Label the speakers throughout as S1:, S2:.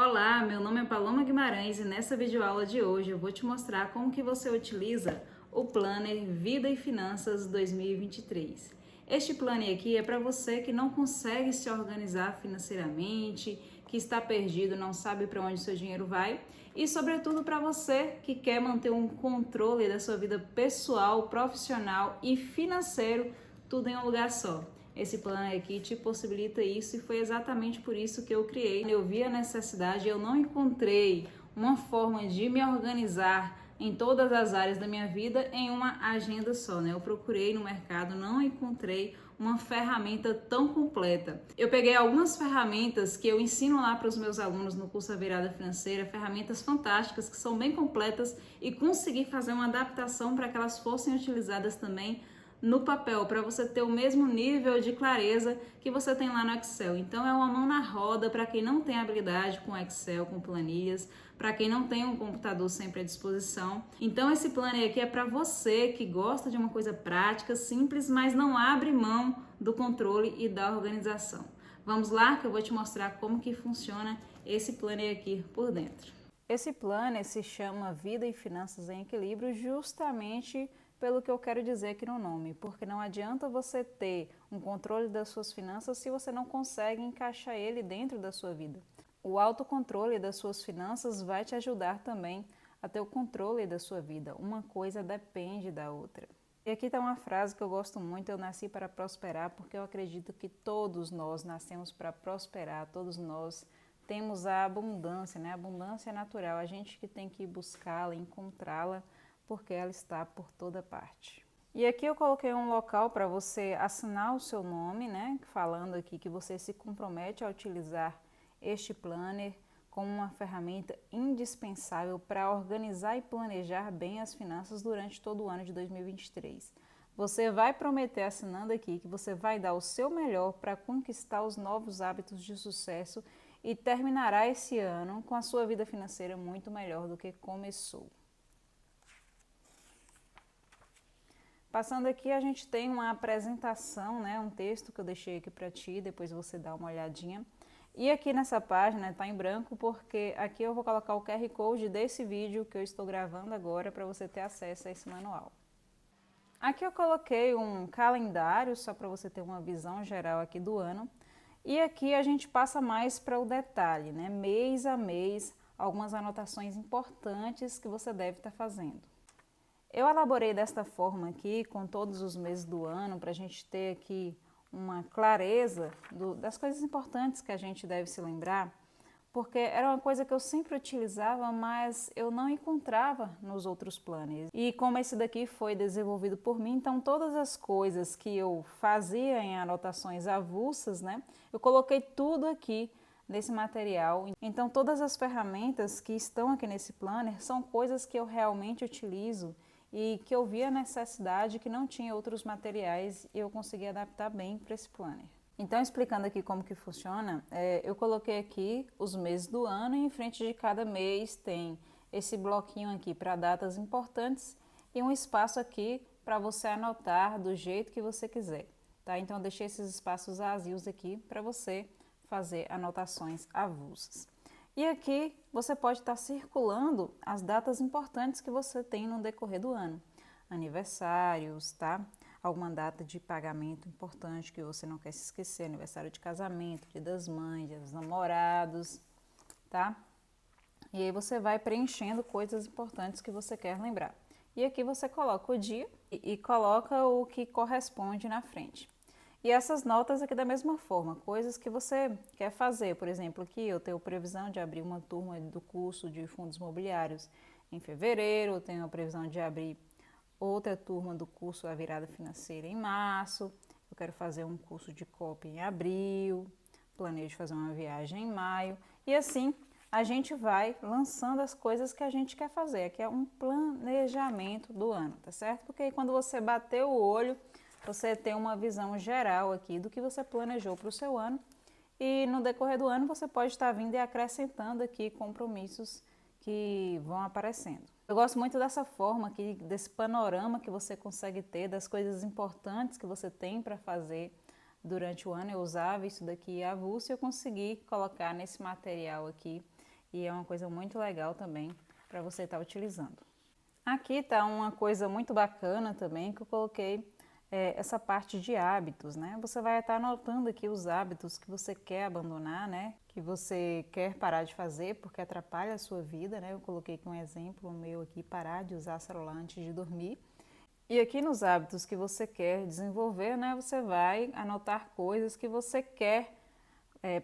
S1: Olá, meu nome é Paloma Guimarães e nessa videoaula de hoje eu vou te mostrar como que você utiliza o Planner Vida e Finanças 2023. Este planner aqui é para você que não consegue se organizar financeiramente, que está perdido, não sabe para onde seu dinheiro vai e sobretudo para você que quer manter um controle da sua vida pessoal, profissional e financeiro, tudo em um lugar só. Esse plano aqui te possibilita isso e foi exatamente por isso que eu criei. Eu vi a necessidade, eu não encontrei uma forma de me organizar em todas as áreas da minha vida em uma agenda só, né? Eu procurei no mercado, não encontrei uma ferramenta tão completa. Eu peguei algumas ferramentas que eu ensino lá para os meus alunos no curso A Virada Financeira, ferramentas fantásticas que são bem completas e consegui fazer uma adaptação para que elas fossem utilizadas também no papel, para você ter o mesmo nível de clareza que você tem lá no Excel. Então é uma mão na roda para quem não tem habilidade com Excel, com planilhas, para quem não tem um computador sempre à disposição. Então esse planner aqui é para você que gosta de uma coisa prática, simples, mas não abre mão do controle e da organização. Vamos lá que eu vou te mostrar como que funciona esse planner aqui por dentro. Esse planner se chama Vida e Finanças em Equilíbrio justamente pelo que eu quero dizer aqui no nome, porque não adianta você ter um controle das suas finanças se você não consegue encaixar ele dentro da sua vida. O autocontrole das suas finanças vai te ajudar também a ter o controle da sua vida. Uma coisa depende da outra. E aqui está uma frase que eu gosto muito: eu nasci para prosperar, porque eu acredito que todos nós nascemos para prosperar, todos nós temos a abundância, né? A abundância é natural, a gente que tem que buscá-la, encontrá-la, porque ela está por toda parte. E aqui eu coloquei um local para você assinar o seu nome, né? Falando aqui que você se compromete a utilizar este planner como uma ferramenta indispensável para organizar e planejar bem as finanças durante todo o ano de 2023. Você vai prometer assinando aqui que você vai dar o seu melhor para conquistar os novos hábitos de sucesso e terminará esse ano com a sua vida financeira muito melhor do que começou. Passando aqui, a gente tem uma apresentação, né, um texto que eu deixei aqui para ti, depois você dá uma olhadinha. E aqui nessa página está em branco porque aqui eu vou colocar o QR Code desse vídeo que eu estou gravando agora para você ter acesso a esse manual. Aqui eu coloquei um calendário só para você ter uma visão geral aqui do ano. E aqui a gente passa mais para o detalhe, né, mês a mês, algumas anotações importantes que você deve estar fazendo. Eu elaborei desta forma aqui, com todos os meses do ano, para a gente ter aqui uma clareza das coisas importantes que a gente deve se lembrar, porque era uma coisa que eu sempre utilizava, mas eu não encontrava nos outros planners. E como esse daqui foi desenvolvido por mim, então todas as coisas que eu fazia em anotações avulsas, né, eu coloquei tudo aqui nesse material. Então todas as ferramentas que estão aqui nesse planner são coisas que eu realmente utilizo e que eu vi a necessidade, que não tinha outros materiais e eu consegui adaptar bem para esse planner. Então, explicando aqui como que funciona, eu coloquei aqui os meses do ano e em frente de cada mês tem esse bloquinho aqui para datas importantes e um espaço aqui para você anotar do jeito que você quiser, tá? Então, eu deixei esses espaços vazios aqui para você fazer anotações avulsas. E aqui você pode estar circulando as datas importantes que você tem no decorrer do ano. Aniversários, tá? Alguma data de pagamento importante que você não quer se esquecer, aniversário de casamento, dia das mães, dia dos namorados, tá? E aí você vai preenchendo coisas importantes que você quer lembrar. E aqui você coloca o dia e coloca o que corresponde na frente. E essas notas aqui da mesma forma, coisas que você quer fazer. Por exemplo, aqui eu tenho previsão de abrir uma turma do curso de fundos imobiliários em fevereiro, eu tenho a previsão de abrir outra turma do curso A Virada Financeira em março, eu quero fazer um curso de copy em abril, planejo fazer uma viagem em maio, e assim a gente vai lançando as coisas que a gente quer fazer, que é um planejamento do ano, tá certo? Porque aí quando você bater o olho, você tem uma visão geral aqui do que você planejou para o seu ano e no decorrer do ano você pode estar vindo e acrescentando aqui compromissos que vão aparecendo. Eu gosto muito dessa forma aqui, desse panorama que você consegue ter, das coisas importantes que você tem para fazer durante o ano. Eu usava isso daqui avulso e eu consegui colocar nesse material aqui e é uma coisa muito legal também para você estar utilizando. Aqui está uma coisa muito bacana também que eu coloquei, essa parte de hábitos, né? Você vai estar anotando aqui os hábitos que você quer abandonar, né? Que você quer parar de fazer porque atrapalha a sua vida, né? Eu coloquei aqui um exemplo meu aqui, parar de usar celular antes de dormir. E aqui nos hábitos que você quer desenvolver, né? Você vai anotar coisas que você quer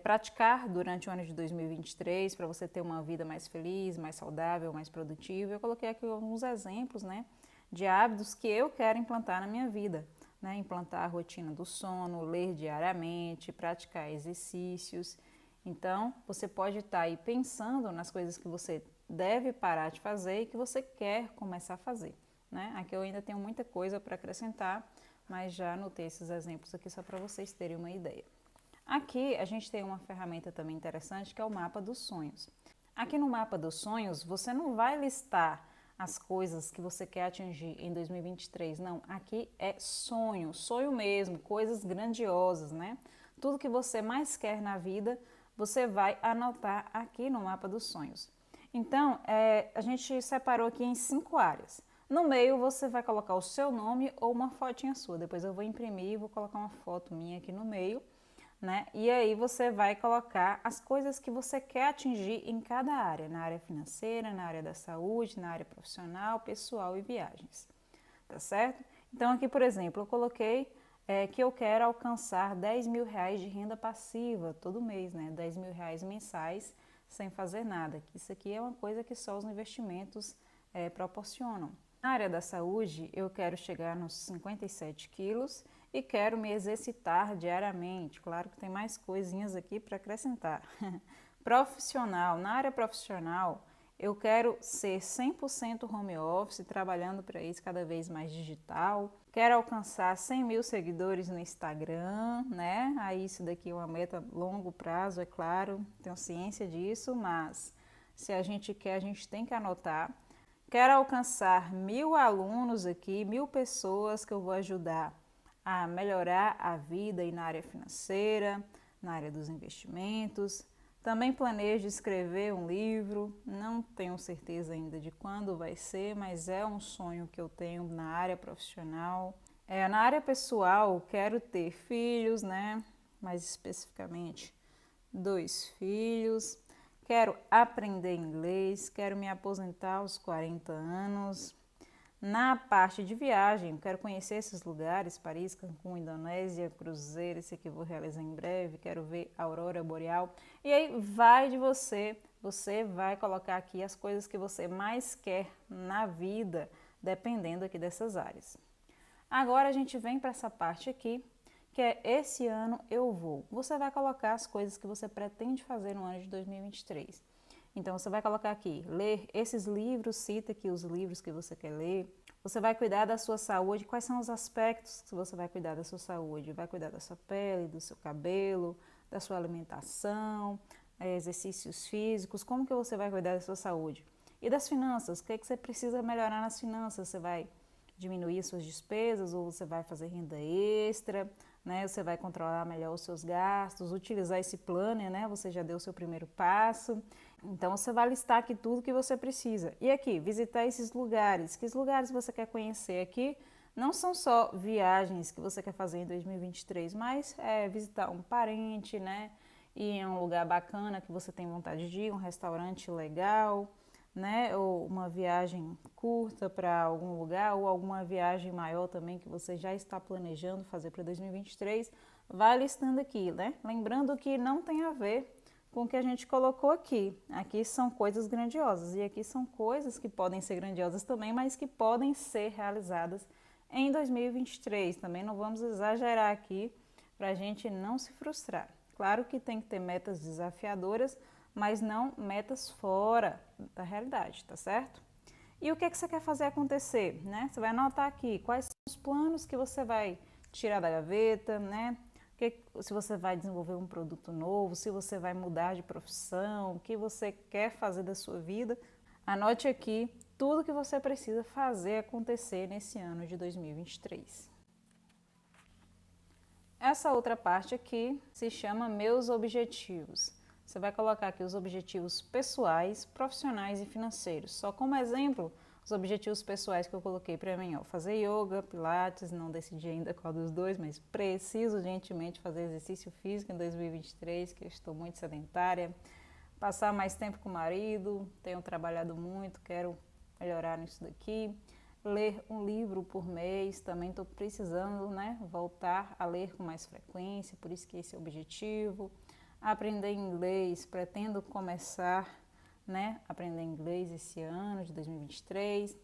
S1: praticar durante o ano de 2023 para você ter uma vida mais feliz, mais saudável, mais produtiva. Eu coloquei aqui alguns exemplos, né, de hábitos que eu quero implantar na minha vida, né, implantar a rotina do sono, ler diariamente, praticar exercícios. Então, você pode estar aí pensando nas coisas que você deve parar de fazer e que você quer começar a fazer, né? Aqui eu ainda tenho muita coisa para acrescentar, mas já anotei esses exemplos aqui só para vocês terem uma ideia. Aqui a gente tem uma ferramenta também interessante que é o mapa dos sonhos. Aqui no mapa dos sonhos você não vai listar as coisas que você quer atingir em 2023, não. Aqui é sonho, sonho mesmo, coisas grandiosas, né? Tudo que você mais quer na vida você vai anotar aqui no mapa dos sonhos. Então, a gente separou aqui em 5 áreas. No meio você vai colocar o seu nome ou uma fotinha sua. Depois eu vou imprimir e vou colocar uma foto minha aqui no meio. Né? E aí você vai colocar as coisas que você quer atingir em cada área, na área financeira, na área da saúde, na área profissional, pessoal e viagens, tá certo? Então aqui, por exemplo, eu coloquei que eu quero alcançar 10 mil reais de renda passiva todo mês, né? 10 mil reais mensais sem fazer nada. Isso aqui é uma coisa que só os investimentos proporcionam. Na área da saúde, eu quero chegar nos 57 quilos e quero me exercitar diariamente. Claro que tem mais coisinhas aqui para acrescentar. Profissional, na área profissional, eu quero ser 100% home office, trabalhando para isso cada vez mais digital. Quero alcançar 100 mil seguidores no Instagram, né? Aí isso daqui é uma meta a longo prazo, é claro, tenho ciência disso, mas se a gente quer, a gente tem que anotar. Quero alcançar 1000 alunos aqui, 1000 pessoas que eu vou ajudar a melhorar a vida e na área financeira, na área dos investimentos. Também planejo escrever um livro, não tenho certeza ainda de quando vai ser, mas é um sonho que eu tenho na área profissional. Na área pessoal, quero ter filhos, né? Mais especificamente, 2 filhos. Quero aprender inglês, quero me aposentar aos 40 anos. Na parte de viagem, quero conhecer esses lugares, Paris, Cancún, Indonésia, cruzeiro, esse aqui eu vou realizar em breve, quero ver a aurora boreal. E aí vai de você, você vai colocar aqui as coisas que você mais quer na vida, dependendo aqui dessas áreas. Agora a gente vem para essa parte aqui, que é esse ano eu vou. Você vai colocar as coisas que você pretende fazer no ano de 2023. Então você vai colocar aqui, ler esses livros, cita aqui os livros que você quer ler. Você vai cuidar da sua saúde. Quais são os aspectos que você vai cuidar da sua saúde? Vai cuidar da sua pele, do seu cabelo, da sua alimentação, exercícios físicos. Como que você vai cuidar da sua saúde? E das finanças, o que é que você precisa melhorar nas finanças? Você vai diminuir suas despesas ou você vai fazer renda extra, né? Você vai controlar melhor os seus gastos, utilizar esse planner, né? Você já deu o seu primeiro passo. Então você vai listar aqui tudo que você precisa. E aqui, visitar esses lugares. Que lugares você quer conhecer aqui? Não são só viagens que você quer fazer em 2023, mas visitar um parente, né? Ir em um lugar bacana que você tem vontade de ir, um restaurante legal, né? Ou uma viagem curta para algum lugar, ou alguma viagem maior também que você já está planejando fazer para 2023, vai listando aqui, né? Lembrando que não tem a ver com o que a gente colocou aqui. Aqui são coisas grandiosas e aqui são coisas que podem ser grandiosas também, mas que podem ser realizadas em 2023. Também não vamos exagerar aqui para a gente não se frustrar. Claro que tem que ter metas desafiadoras, mas não metas fora da realidade, tá certo? E o que você quer fazer acontecer, né? Você vai anotar aqui quais são os planos que você vai tirar da gaveta, né? Se você vai desenvolver um produto novo, se você vai mudar de profissão, o que você quer fazer da sua vida. Anote aqui tudo que você precisa fazer acontecer nesse ano de 2023. Essa outra parte aqui se chama Meus Objetivos. você vai colocar aqui os objetivos pessoais, profissionais e financeiros. Só como exemplo, os objetivos pessoais que eu coloquei para mim, ó, fazer yoga, pilates, não decidi ainda qual dos dois, mas preciso urgentemente fazer exercício físico em 2023, que eu estou muito sedentária. Passar mais tempo com o marido, tenho trabalhado muito, quero melhorar nisso daqui. Ler um livro por mês, também estou precisando, né, voltar a ler com mais frequência, por isso que esse é o objetivo. Aprender inglês, pretendo começar, né, aprender inglês esse ano de 2023.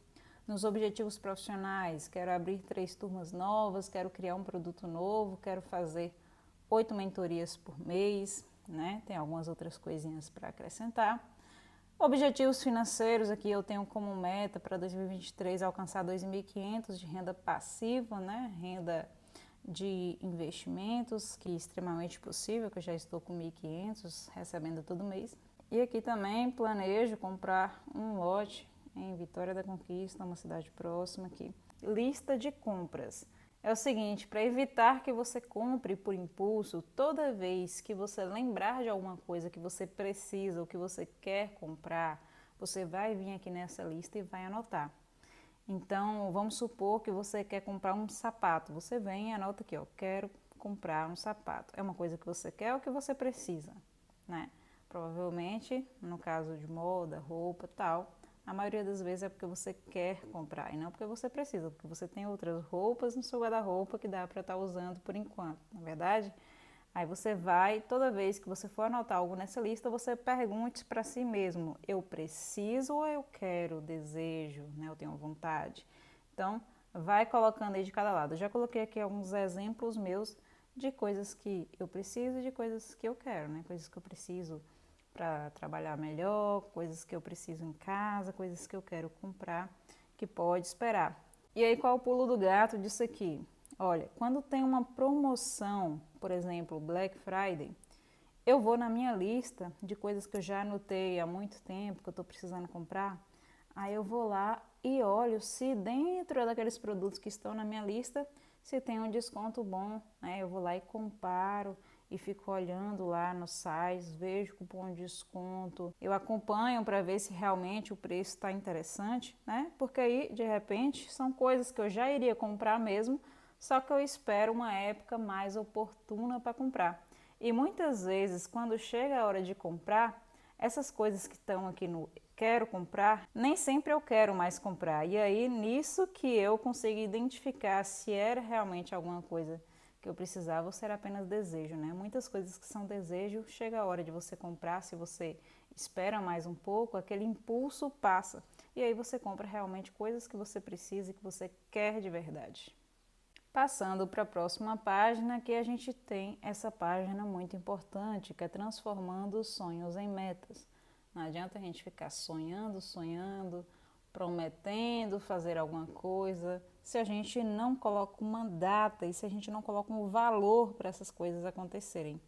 S1: Nos objetivos profissionais, quero abrir 3 turmas novas, quero criar um produto novo, quero fazer 8 mentorias por mês, né? Tem algumas outras coisinhas para acrescentar. Objetivos financeiros, aqui eu tenho como meta para 2023 alcançar 2.500 de renda passiva, né? Renda de investimentos, que é extremamente possível, que eu já estou com 1.500 recebendo todo mês. E aqui também planejo comprar um lote em Vitória da Conquista, uma cidade próxima aqui. Lista de compras. É o seguinte, para evitar que você compre por impulso, toda vez que você lembrar de alguma coisa que você precisa ou que você quer comprar, você vai vir aqui nessa lista e vai anotar. Então, vamos supor que você quer comprar um sapato. Você vem e anota aqui, ó, quero comprar um sapato. É uma coisa que você quer ou que você precisa, né? Provavelmente, no caso de moda, roupa, tal, a maioria das vezes é porque você quer comprar e não porque você precisa, porque você tem outras roupas no seu guarda-roupa que dá para estar usando por enquanto, na verdade? Aí você vai, toda vez que você for anotar algo nessa lista, você pergunte para si mesmo, eu preciso ou eu quero, desejo, né? Eu tenho vontade. Então, vai colocando aí de cada lado. Eu já coloquei aqui alguns exemplos meus de coisas que eu preciso e de coisas que eu quero, né? Coisas que eu preciso para trabalhar melhor, coisas que eu preciso em casa, coisas que eu quero comprar, que pode esperar. E aí, qual é o pulo do gato disso aqui? Olha, quando tem uma promoção, por exemplo, Black Friday, eu vou na minha lista de coisas que eu já anotei há muito tempo, que eu estou precisando comprar, aí eu vou lá e olho se dentro daqueles produtos que estão na minha lista, se tem um desconto bom, né? Eu vou lá e comparo e fico olhando lá nos sites, vejo cupom de desconto, eu acompanho para ver se realmente o preço está interessante, né? Porque aí, de repente, são coisas que eu já iria comprar mesmo, só que eu espero uma época mais oportuna para comprar. E muitas vezes, quando chega a hora de comprar, essas coisas que estão aqui no quero comprar, nem sempre eu quero mais comprar. E aí, nisso que eu consigo identificar se era realmente alguma coisa que eu precisava ou se era apenas desejo, né? Muitas coisas que são desejo, chega a hora de você comprar, se você espera mais um pouco, aquele impulso passa. E aí você compra realmente coisas que você precisa e que você quer de verdade. Passando para a próxima página, que a gente tem essa página muito importante, que é transformando os sonhos em metas. Não adianta a gente ficar sonhando, prometendo fazer alguma coisa, se a gente não coloca uma data e se a gente não coloca um valor para essas coisas acontecerem.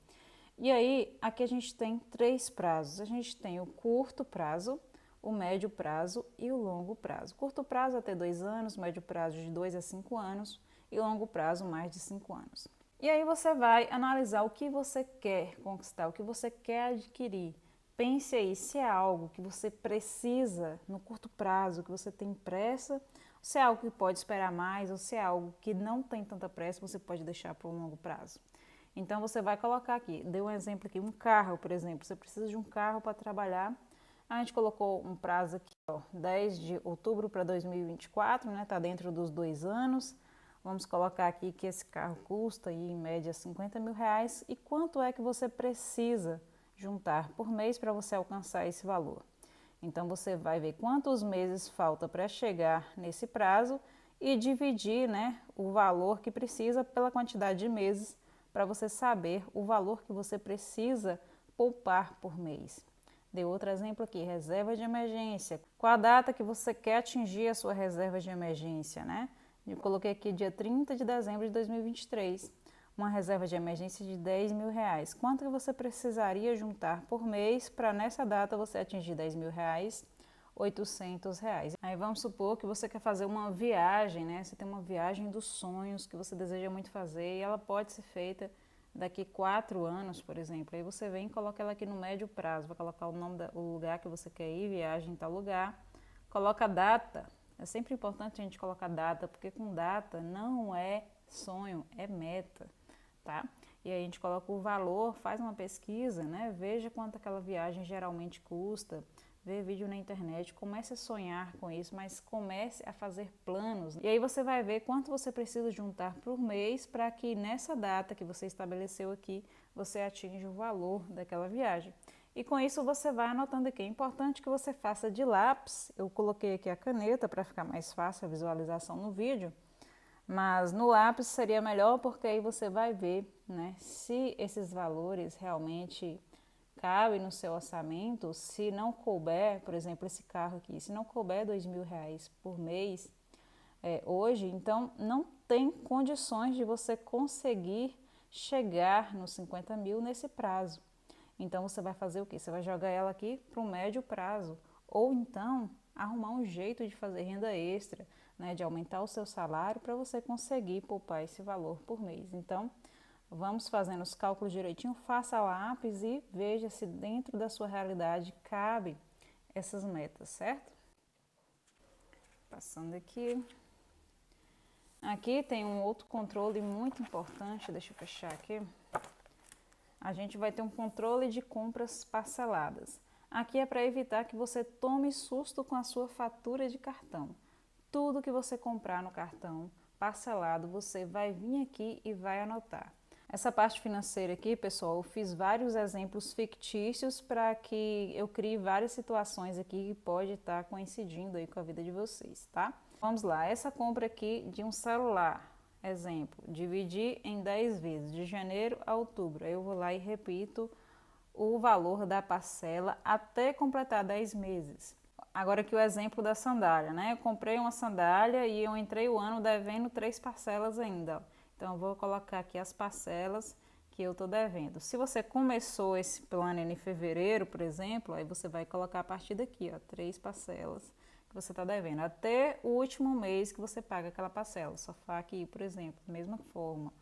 S1: E aí, aqui a gente tem 3 prazos. A gente tem o curto prazo, o médio prazo e o longo prazo. Curto prazo até 2 anos, médio prazo de 2 a 5 anos e longo prazo mais de 5 anos. E aí você vai analisar o que você quer conquistar, o que você quer adquirir. Pense aí se é algo que você precisa no curto prazo, que você tem pressa, se é algo que pode esperar mais, ou se é algo que não tem tanta pressa, você pode deixar para o longo prazo. Então você vai colocar aqui, dei um exemplo aqui, um carro, por exemplo, você precisa de um carro para trabalhar. A gente colocou um prazo aqui, ó, 10 de outubro para 2024, né? Tá dentro dos 2 anos. Vamos colocar aqui que esse carro custa aí, em média 50 mil reais. E quanto é que você precisa juntar por mês para você alcançar esse valor? Então você vai ver quantos meses falta para chegar nesse prazo e dividir, né, o valor que precisa pela quantidade de meses para você saber o valor que você precisa poupar por mês. Dei outro exemplo aqui, reserva de emergência. Qual a data que você quer atingir a sua reserva de emergência, né? Eu coloquei aqui dia 30 de dezembro de 2023. Uma reserva de emergência de 10 mil reais. Quanto que você precisaria juntar por mês para nessa data você atingir 10 mil reais? 800 reais. Aí vamos supor que você quer fazer uma viagem, né? Você tem uma viagem dos sonhos que você deseja muito fazer e ela pode ser feita daqui 4 anos, por exemplo. Aí você vem e coloca ela aqui no médio prazo, vai colocar o nome do lugar que você quer ir, viagem em tal lugar, coloca a data. É sempre importante a gente colocar data, porque com data não é sonho, é meta, tá? E aí a gente coloca o valor, faz uma pesquisa, né? Veja quanto aquela viagem geralmente custa, vê vídeo na internet, comece a sonhar com isso, mas comece a fazer planos. E aí você vai ver quanto você precisa juntar por mês para que nessa data que você estabeleceu aqui, você atinja o valor daquela viagem. E com isso você vai anotando aqui. É importante que você faça de lápis. Eu coloquei aqui a caneta para ficar mais fácil a visualização no vídeo. Mas no lápis seria melhor porque aí você vai ver, né, se esses valores realmente cabem no seu orçamento. Se não couber, por exemplo, esse carro aqui, se não couber R$ 2.000 por mês hoje, então não tem condições de você conseguir chegar nos 50 mil nesse prazo. Então você vai fazer o quê? Você vai jogar ela aqui para um médio prazo, ou então arrumar um jeito de fazer renda extra, né, de aumentar o seu salário para você conseguir poupar esse valor por mês. Então, vamos fazendo os cálculos direitinho, faça lápis e veja se dentro da sua realidade cabe essas metas, certo? Passando aqui. Aqui tem um outro controle muito importante, deixa eu fechar aqui. A gente vai ter um controle de compras parceladas. Aqui é para evitar que você tome susto com a sua fatura de cartão. Tudo que você comprar no cartão parcelado, você vai vir aqui e vai anotar. Essa parte financeira aqui, pessoal, eu fiz vários exemplos fictícios para que eu crie várias situações aqui que pode estar coincidindo aí com a vida de vocês, tá? Vamos lá, essa compra aqui de um celular, exemplo, dividir em 10 vezes, de janeiro a outubro. Aí eu vou lá e repito o valor da parcela até completar 10 meses. Agora aqui o exemplo da sandália, né? Eu comprei uma sandália e eu entrei o ano devendo 3 parcelas ainda. Então eu vou colocar aqui as parcelas que eu tô devendo. Se você começou esse plano em fevereiro, por exemplo, aí você vai colocar a partir daqui, ó, 3 parcelas que você está devendo, até o último mês que você paga aquela parcela. Sofá aqui, por exemplo, da mesma forma.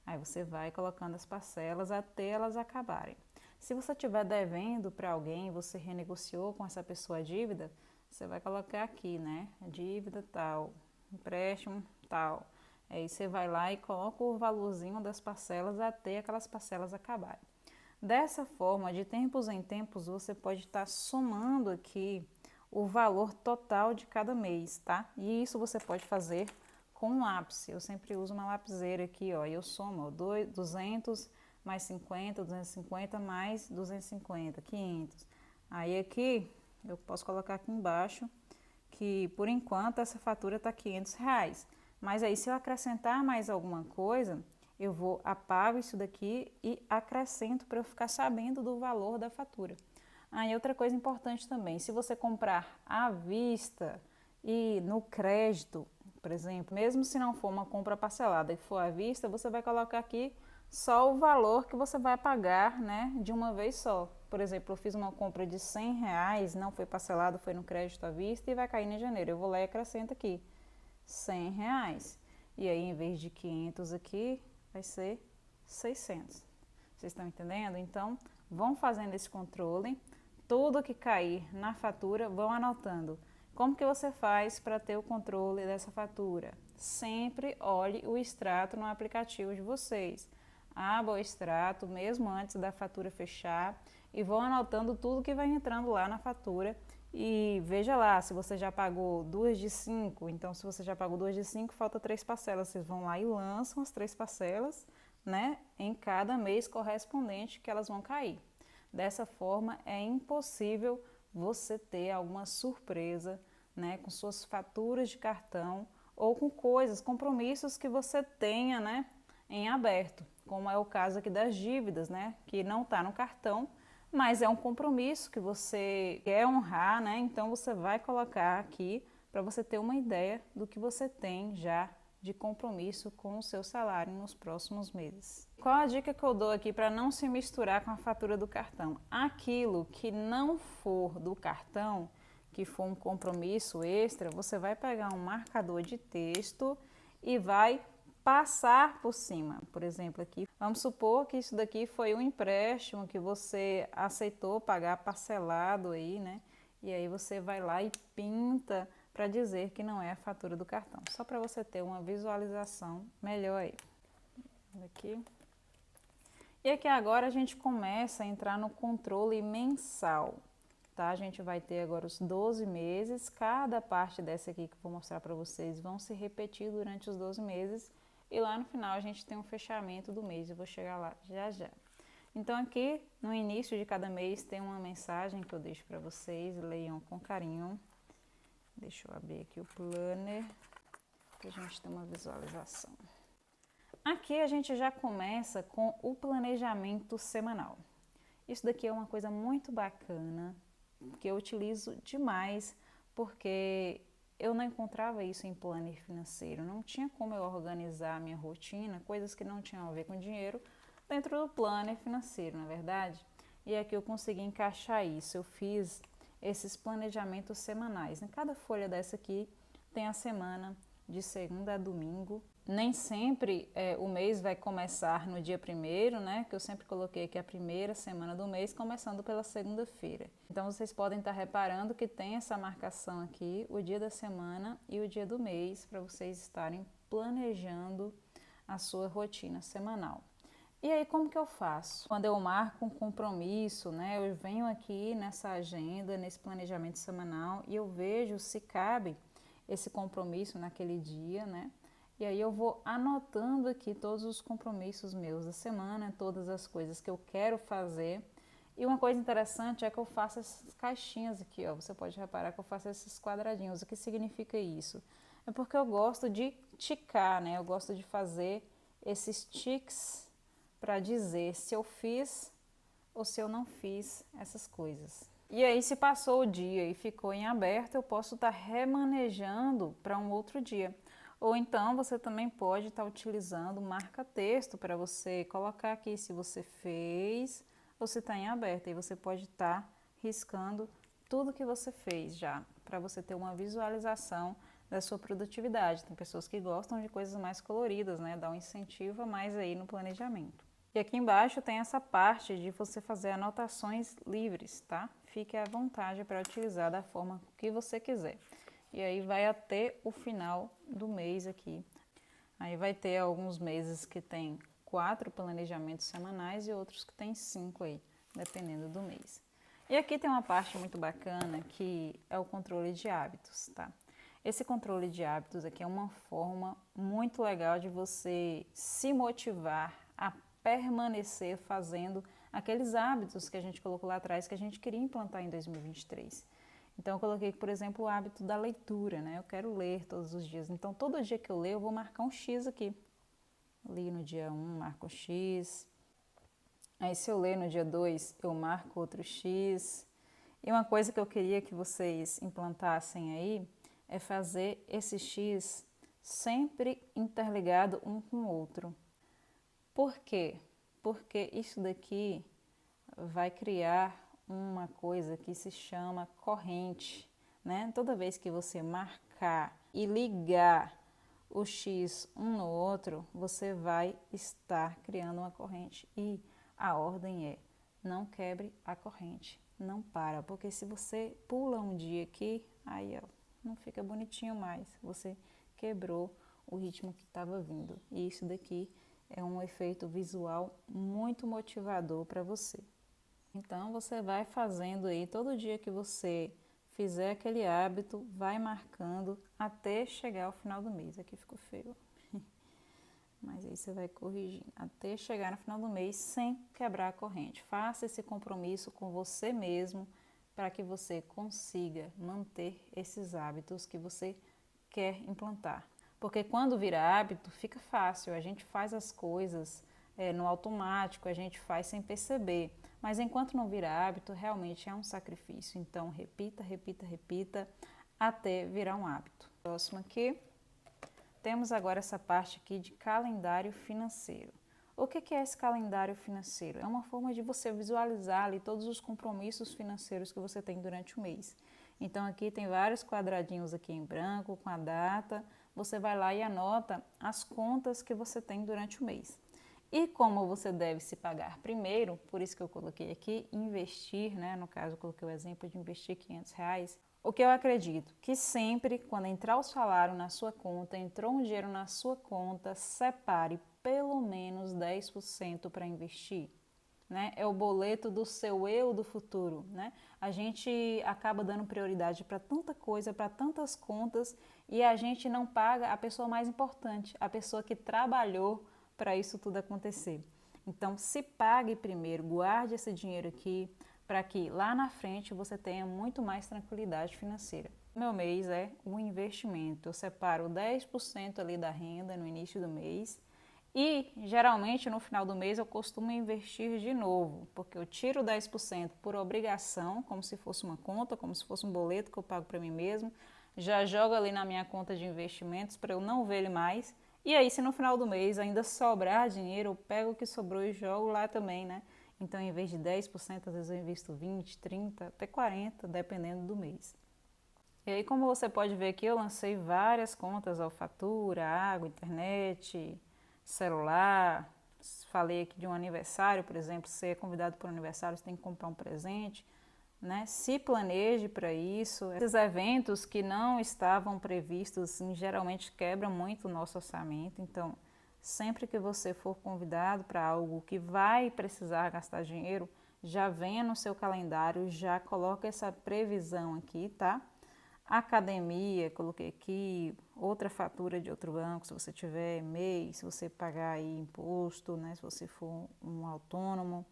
S1: Aí você vai colocando as parcelas até elas acabarem. Se você estiver devendo para alguém, você renegociou com essa pessoa a dívida, você vai colocar aqui, né? Dívida tal, empréstimo tal. Aí você vai lá e coloca o valorzinho das parcelas até aquelas parcelas acabarem. Dessa forma, de tempos em tempos, você pode estar somando aqui o valor total de cada mês, tá? E isso você pode fazer com um lápis. Eu sempre uso uma lapiseira aqui, ó, e eu somo, ó, 200 mais 50, 250 mais 250, 500. Aí aqui, eu posso colocar aqui embaixo que, por enquanto, essa fatura tá R$ 500. Mas aí, se eu acrescentar mais alguma coisa, eu vou apago isso daqui e acrescento para eu ficar sabendo do valor da fatura. Ah, e outra coisa importante também, se você comprar à vista e no crédito, por exemplo, mesmo se não for uma compra parcelada e for à vista, você vai colocar aqui só o valor que você vai pagar, né, de uma vez só. Por exemplo, eu fiz uma compra de R$ 100, não foi parcelado, foi no crédito à vista e vai cair em janeiro. Eu vou lá e acrescento aqui R$ 100. E aí, em vez de 500 aqui, vai ser 600. Vocês estão entendendo? Então, vão fazendo esse controle. Tudo que cair na fatura, vão anotando. Como que você faz para ter o controle dessa fatura? Sempre olhe o extrato no aplicativo de vocês. Abra o extrato mesmo antes da fatura fechar e vão anotando tudo que vai entrando lá na fatura. E veja lá, se você já pagou 2 de 5, então se você já pagou 2 de 5, falta 3 parcelas. Vocês vão lá e lançam as 3 parcelas, né, em cada mês correspondente que elas vão cair. Dessa forma, é impossível você ter alguma surpresa, né, com suas faturas de cartão ou com coisas, compromissos que você tenha, né, em aberto, como é o caso aqui das dívidas, né, que não está no cartão, mas é um compromisso que você quer honrar, né, então você vai colocar aqui para você ter uma ideia do que você tem já de compromisso com o seu salário nos próximos meses. Qual a dica que eu dou aqui para não se misturar com a fatura do cartão? Aquilo que não for do cartão, que for um compromisso extra, você vai pegar um marcador de texto e vai passar por cima. Por exemplo, aqui, vamos supor que isso daqui foi um empréstimo que você aceitou pagar parcelado aí, né? E aí você vai lá e pinta para dizer que não é a fatura do cartão. Só para você ter uma visualização melhor aí. Aqui. E aqui agora a gente começa a entrar no controle mensal, tá? A gente vai ter agora os 12 meses, cada parte dessa aqui que eu vou mostrar para vocês vão se repetir durante os 12 meses e lá no final a gente tem um fechamento do mês, eu vou chegar lá já já. Então aqui no início de cada mês tem uma mensagem que eu deixo para vocês, leiam com carinho. Deixa eu abrir aqui o planner para a gente ter uma visualização. Aqui a gente já começa com o planejamento semanal. Isso daqui é uma coisa muito bacana, que eu utilizo demais, porque eu não encontrava isso em planner financeiro. Não tinha como eu organizar a minha rotina, coisas que não tinham a ver com dinheiro, dentro do planner financeiro, na verdade. E aqui eu consegui encaixar isso. Eu fiz esses planejamentos semanais. Em cada folha dessa aqui tem a semana de segunda a domingo. Nem sempre o mês vai começar no dia 1º, né? Que eu sempre coloquei aqui a primeira semana do mês, começando pela segunda-feira. Então vocês podem estar reparando que tem essa marcação aqui, o dia da semana e o dia do mês, para vocês estarem planejando a sua rotina semanal. E aí como que eu faço? Quando eu marco um compromisso, né? Eu venho aqui nessa agenda, nesse planejamento semanal e eu vejo se cabe esse compromisso naquele dia, né? E aí eu vou anotando aqui todos os compromissos meus da semana, todas as coisas que eu quero fazer. E uma coisa interessante é que eu faço essas caixinhas aqui, ó. Você pode reparar que eu faço esses quadradinhos. O que significa isso? É porque eu gosto de ticar, né? Eu gosto de fazer esses tiques para dizer se eu fiz ou se eu não fiz essas coisas. E aí, se passou o dia e ficou em aberto, eu posso estar remanejando para um outro dia. Ou então, você também pode estar utilizando marca-texto para você colocar aqui se você fez ou se está em aberto. E você pode estar riscando tudo que você fez já, para você ter uma visualização da sua produtividade. Tem pessoas que gostam de coisas mais coloridas, né? Dá um incentivo a mais aí no planejamento. E aqui embaixo tem essa parte de você fazer anotações livres, tá? Fique à vontade para utilizar da forma que você quiser. E aí vai até o final do mês aqui. Aí vai ter alguns meses que tem 4 planejamentos semanais e outros que tem 5 aí, dependendo do mês. E aqui tem uma parte muito bacana que é o controle de hábitos, tá? Esse controle de hábitos aqui é uma forma muito legal de você se motivar a permanecer fazendo aqueles hábitos que a gente colocou lá atrás que a gente queria implantar em 2023. Então eu coloquei, por exemplo, o hábito da leitura, né? Eu quero ler todos os dias. Então todo dia que eu ler eu vou marcar um X aqui. Li no dia 1, marco X. Aí se eu ler no dia 2, eu marco outro X. E uma coisa que eu queria que vocês implantassem aí é fazer esse X sempre interligado um com o outro. Por quê? Porque isso daqui vai criar uma coisa que se chama corrente, né? Toda vez que você marcar e ligar o X um no outro, você vai estar criando uma corrente. E a ordem é: não quebre a corrente, não para, porque se você pula um dia aqui, aí ó, não fica bonitinho mais. Você quebrou o ritmo que estava vindo. E isso daqui é um efeito visual muito motivador para você. Então você vai fazendo aí, todo dia que você fizer aquele hábito, vai marcando até chegar ao final do mês. Aqui ficou feio, mas aí você vai corrigindo até chegar no final do mês sem quebrar a corrente. Faça esse compromisso com você mesmo para que você consiga manter esses hábitos que você quer implantar. Porque quando vira hábito, fica fácil, a gente faz as coisas no automático, a gente faz sem perceber. Mas enquanto não vira hábito, realmente é um sacrifício. Então, repita, repita, repita, até virar um hábito. Próximo aqui, temos agora essa parte aqui de calendário financeiro. O que é esse calendário financeiro? É uma forma de você visualizar ali todos os compromissos financeiros que você tem durante o mês. Então aqui tem vários quadradinhos aqui em branco com a data, você vai lá e anota as contas que você tem durante o mês. E como você deve se pagar primeiro, por isso que eu coloquei aqui, investir, né? No caso, eu coloquei o exemplo de investir R$ 500. O que eu acredito? Que sempre, quando entrar o salário na sua conta, entrou um dinheiro na sua conta, separe pelo menos 10% para investir. Né? É o boleto do seu eu do futuro, né? A gente acaba dando prioridade para tanta coisa, para tantas contas, e a gente não paga a pessoa mais importante, a pessoa que trabalhou para isso tudo acontecer. Então, se pague primeiro, guarde esse dinheiro aqui, para que lá na frente você tenha muito mais tranquilidade financeira. Meu mês é um investimento, eu separo 10% ali da renda no início do mês, e geralmente no final do mês eu costumo investir de novo, porque eu tiro 10% por obrigação, como se fosse uma conta, como se fosse um boleto que eu pago para mim mesmo, já jogo ali na minha conta de investimentos para eu não ver ele mais. E aí, se no final do mês ainda sobrar dinheiro, eu pego o que sobrou e jogo lá também, né? Então, em vez de 10%, às vezes eu invisto 20, 30, até 40, dependendo do mês. E aí, como você pode ver aqui, eu lancei várias contas, ó, fatura, água, internet, celular. Falei aqui de um aniversário, por exemplo, se é convidado para um aniversário, você tem que comprar um presente, né? Se planeje para isso. Esses eventos que não estavam previstos, assim, geralmente quebram muito o nosso orçamento. Então, sempre que você for convidado para algo que vai precisar gastar dinheiro, já venha no seu calendário, já coloca essa previsão aqui, tá? Academia, coloquei aqui, outra fatura de outro banco, se você tiver mês, se você pagar aí imposto, né, se você for um autônomo,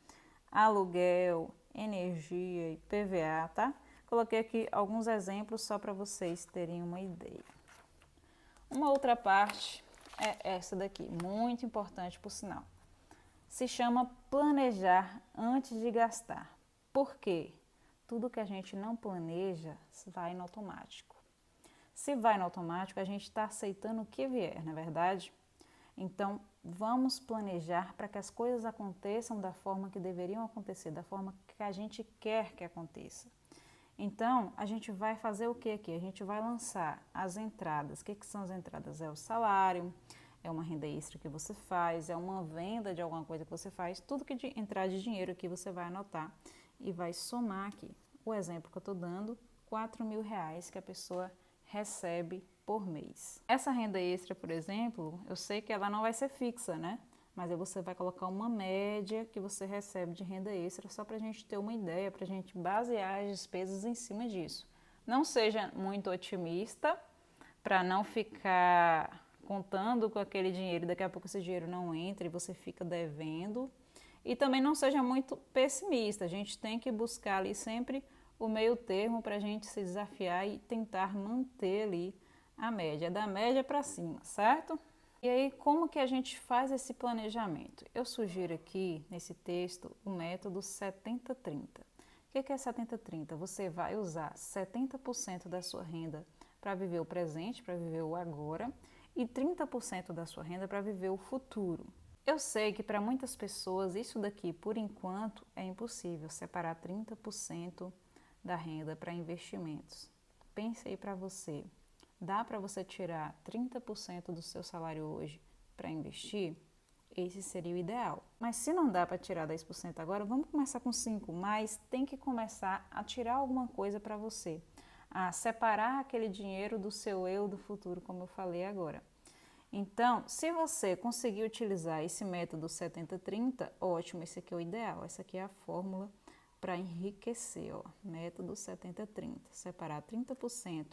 S1: aluguel, energia e PVA, tá? Coloquei aqui alguns exemplos só para vocês terem uma ideia. Uma outra parte é essa daqui, muito importante por sinal. Se chama planejar antes de gastar. Por quê? Tudo que a gente não planeja vai no automático. Se vai no automático, a gente está aceitando o que vier, não é verdade? Então, vamos planejar para que as coisas aconteçam da forma que deveriam acontecer, da forma que a gente quer que aconteça. Então, a gente vai fazer o que aqui? A gente vai lançar as entradas. O que são as entradas? É o salário, é uma renda extra que você faz, é uma venda de alguma coisa que você faz. Tudo que entrar de dinheiro aqui você vai anotar e vai somar aqui. O exemplo que eu estou dando, R$ 4.000 que a pessoa recebe por mês. Essa renda extra, por exemplo, eu sei que ela não vai ser fixa, né? Mas aí você vai colocar uma média que você recebe de renda extra, só para a gente ter uma ideia, para a gente basear as despesas em cima disso. Não seja muito otimista, para não ficar contando com aquele dinheiro, daqui a pouco esse dinheiro não entra e você fica devendo. E também não seja muito pessimista, a gente tem que buscar ali sempre o meio termo para a gente se desafiar e tentar manter ali a média, da média para cima, certo? E aí, como que a gente faz esse planejamento? Eu sugiro aqui, nesse texto, o método 70-30. O que é 70-30? Você vai usar 70% da sua renda para viver o presente, para viver o agora, e 30% da sua renda para viver o futuro. Eu sei que para muitas pessoas isso daqui, por enquanto, é impossível, separar 30% da renda para investimentos. Pense aí para você. Dá para você tirar 30% do seu salário hoje para investir? Esse seria o ideal. Mas se não dá para tirar 10% agora, vamos começar com 5%, mas tem que começar a tirar alguma coisa para você, a separar aquele dinheiro do seu eu do futuro, como eu falei agora. Então, se você conseguir utilizar esse método 70-30, ótimo, esse aqui é o ideal, essa aqui é a fórmula para enriquecer, ó, método 70-30, separar 30%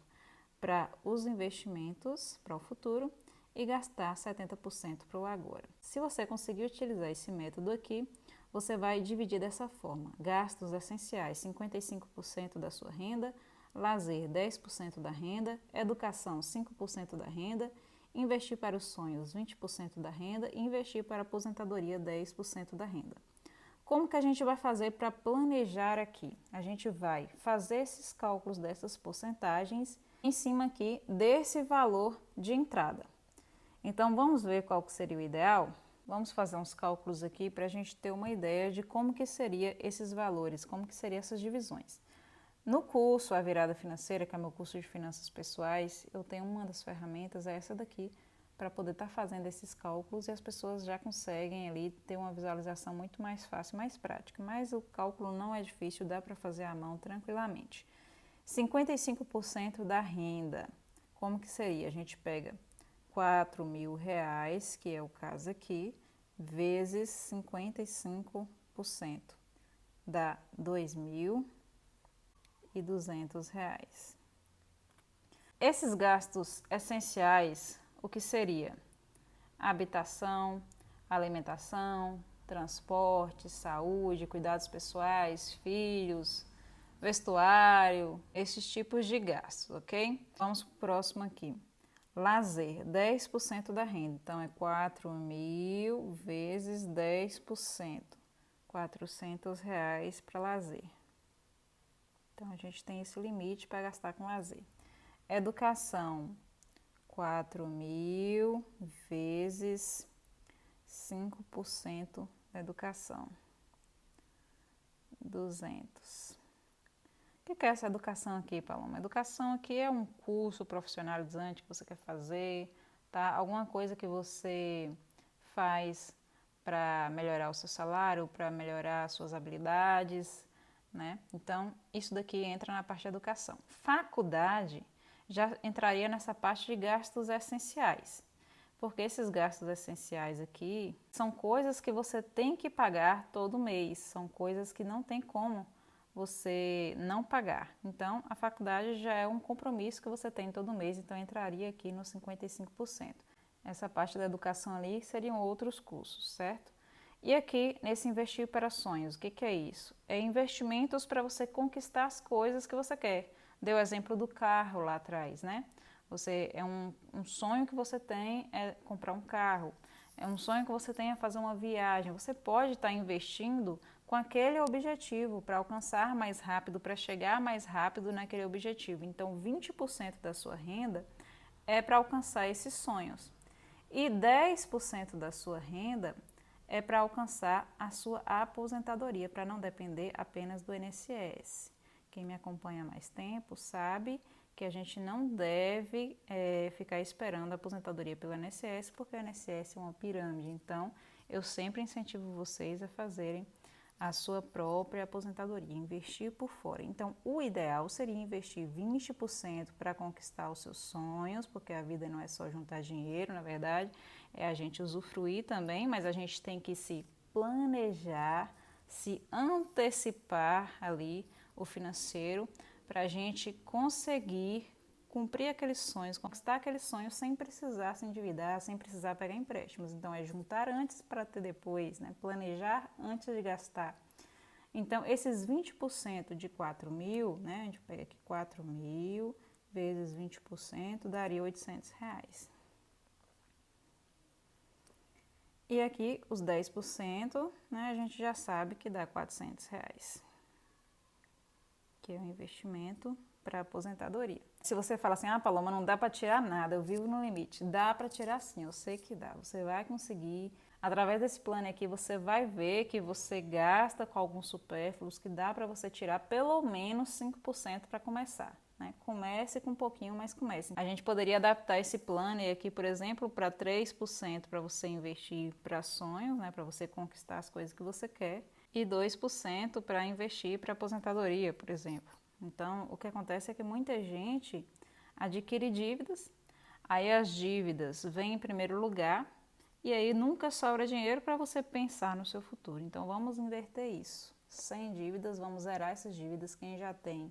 S1: para os investimentos, para o futuro, e gastar 70% para o agora. Se você conseguir utilizar esse método aqui, você vai dividir dessa forma: gastos essenciais, 55% da sua renda, lazer, 10% da renda, educação, 5% da renda, investir para os sonhos, 20% da renda, e investir para a aposentadoria, 10% da renda. Como que a gente vai fazer para planejar aqui? A gente vai fazer esses cálculos dessas porcentagens em cima aqui desse valor de entrada. Então, vamos ver qual que seria o ideal? Vamos fazer uns cálculos aqui para a gente ter uma ideia de como que seria esses valores, como que seriam essas divisões. No curso A Virada Financeira, que é meu curso de finanças pessoais, eu tenho uma das ferramentas, é essa daqui, para poder estar fazendo esses cálculos e as pessoas já conseguem ali ter uma visualização muito mais fácil, mais prática. Mas o cálculo não é difícil, dá para fazer à mão tranquilamente. 55% da renda, como que seria? A gente pega R$ 4.000, que é o caso aqui, vezes 55%, dá R$ 2.200. Esses gastos essenciais, o que seria? Habitação, alimentação, transporte, saúde, cuidados pessoais, filhos, vestuário, esses tipos de gastos, ok? Vamos para o próximo aqui. Lazer, 10% da renda, então é 4.000 vezes 10%, R$ 400 para lazer. Então a gente tem esse limite para gastar com lazer. Educação, 4.000 vezes 5% da educação, 200. O que é essa educação aqui, Paloma? Educação aqui é um curso profissionalizante que você quer fazer, tá? Alguma coisa que você faz para melhorar o seu salário, para melhorar as suas habilidades, né? Então, isso daqui entra na parte da educação. Faculdade já entraria nessa parte de gastos essenciais, porque esses gastos essenciais aqui são coisas que você tem que pagar todo mês, são coisas que não tem como você não pagar. Então, a faculdade já é um compromisso que você tem todo mês, então entraria aqui nos 55%. Essa parte da educação ali seriam outros cursos, certo? E aqui, nesse investir para sonhos, o que é isso? É investimentos para você conquistar as coisas que você quer. Deu o exemplo do carro lá atrás, né? Você é um sonho que você tem é comprar um carro. É um sonho que você tem é fazer uma viagem. Você pode estar investindo com aquele objetivo para alcançar mais rápido, para chegar mais rápido naquele objetivo. Então, 20% da sua renda é para alcançar esses sonhos. E 10% da sua renda é para alcançar a sua aposentadoria, para não depender apenas do INSS. Quem me acompanha há mais tempo sabe que a gente não deve ficar esperando a aposentadoria pelo INSS, porque o INSS é uma pirâmide. Então, eu sempre incentivo vocês a fazerem a sua própria aposentadoria, investir por fora. Então, o ideal seria investir 20% para conquistar os seus sonhos, porque a vida não é só juntar dinheiro, na verdade, é a gente usufruir também, mas a gente tem que se planejar, se antecipar ali o financeiro para a gente conseguir cumprir aqueles sonhos, conquistar aqueles sonhos sem precisar se endividar, sem precisar pegar empréstimos. Então, é juntar antes para ter depois, né? Planejar antes de gastar. Então, esses 20% de 4.000, né? A gente pega aqui 4.000 vezes 20% daria R$ 800. E aqui, os 10%, né? A gente já sabe que dá R$ 400, que é um investimento para aposentadoria. Se você fala assim, Paloma, não dá para tirar nada, eu vivo no limite. Dá para tirar sim, eu sei que dá. Você vai conseguir. Através desse plano aqui, você vai ver que você gasta com alguns supérfluos, que dá para você tirar pelo menos 5% para começar. Né? Comece com um pouquinho, mas comece. A gente poderia adaptar esse plano aqui, por exemplo, para 3% para você investir para sonhos, né? Para você conquistar as coisas que você quer, e 2% para investir para aposentadoria, por exemplo. Então, o que acontece é que muita gente adquire dívidas, aí as dívidas vêm em primeiro lugar e aí nunca sobra dinheiro para você pensar no seu futuro. Então, vamos inverter isso. Sem dívidas, vamos zerar essas dívidas. Quem já tem,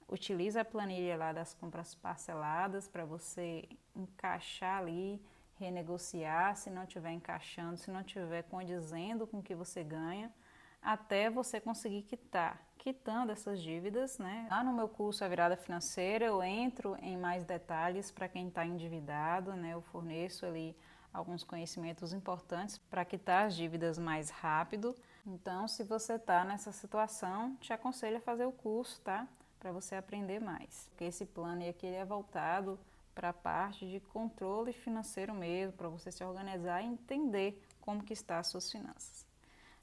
S1: utiliza a planilha lá das compras parceladas para você encaixar ali, renegociar, se não estiver encaixando, se não estiver condizendo com o que você ganha, até você conseguir quitar. Quitando essas dívidas, né? Lá no meu curso A Virada Financeira eu entro em mais detalhes para quem está endividado, né? Eu forneço ali alguns conhecimentos importantes para quitar as dívidas mais rápido. Então, se você está nessa situação, te aconselho a fazer o curso, tá? Para você aprender mais. Porque esse plano aqui ele é voltado para a parte de controle financeiro mesmo, para você se organizar e entender como que está as suas finanças.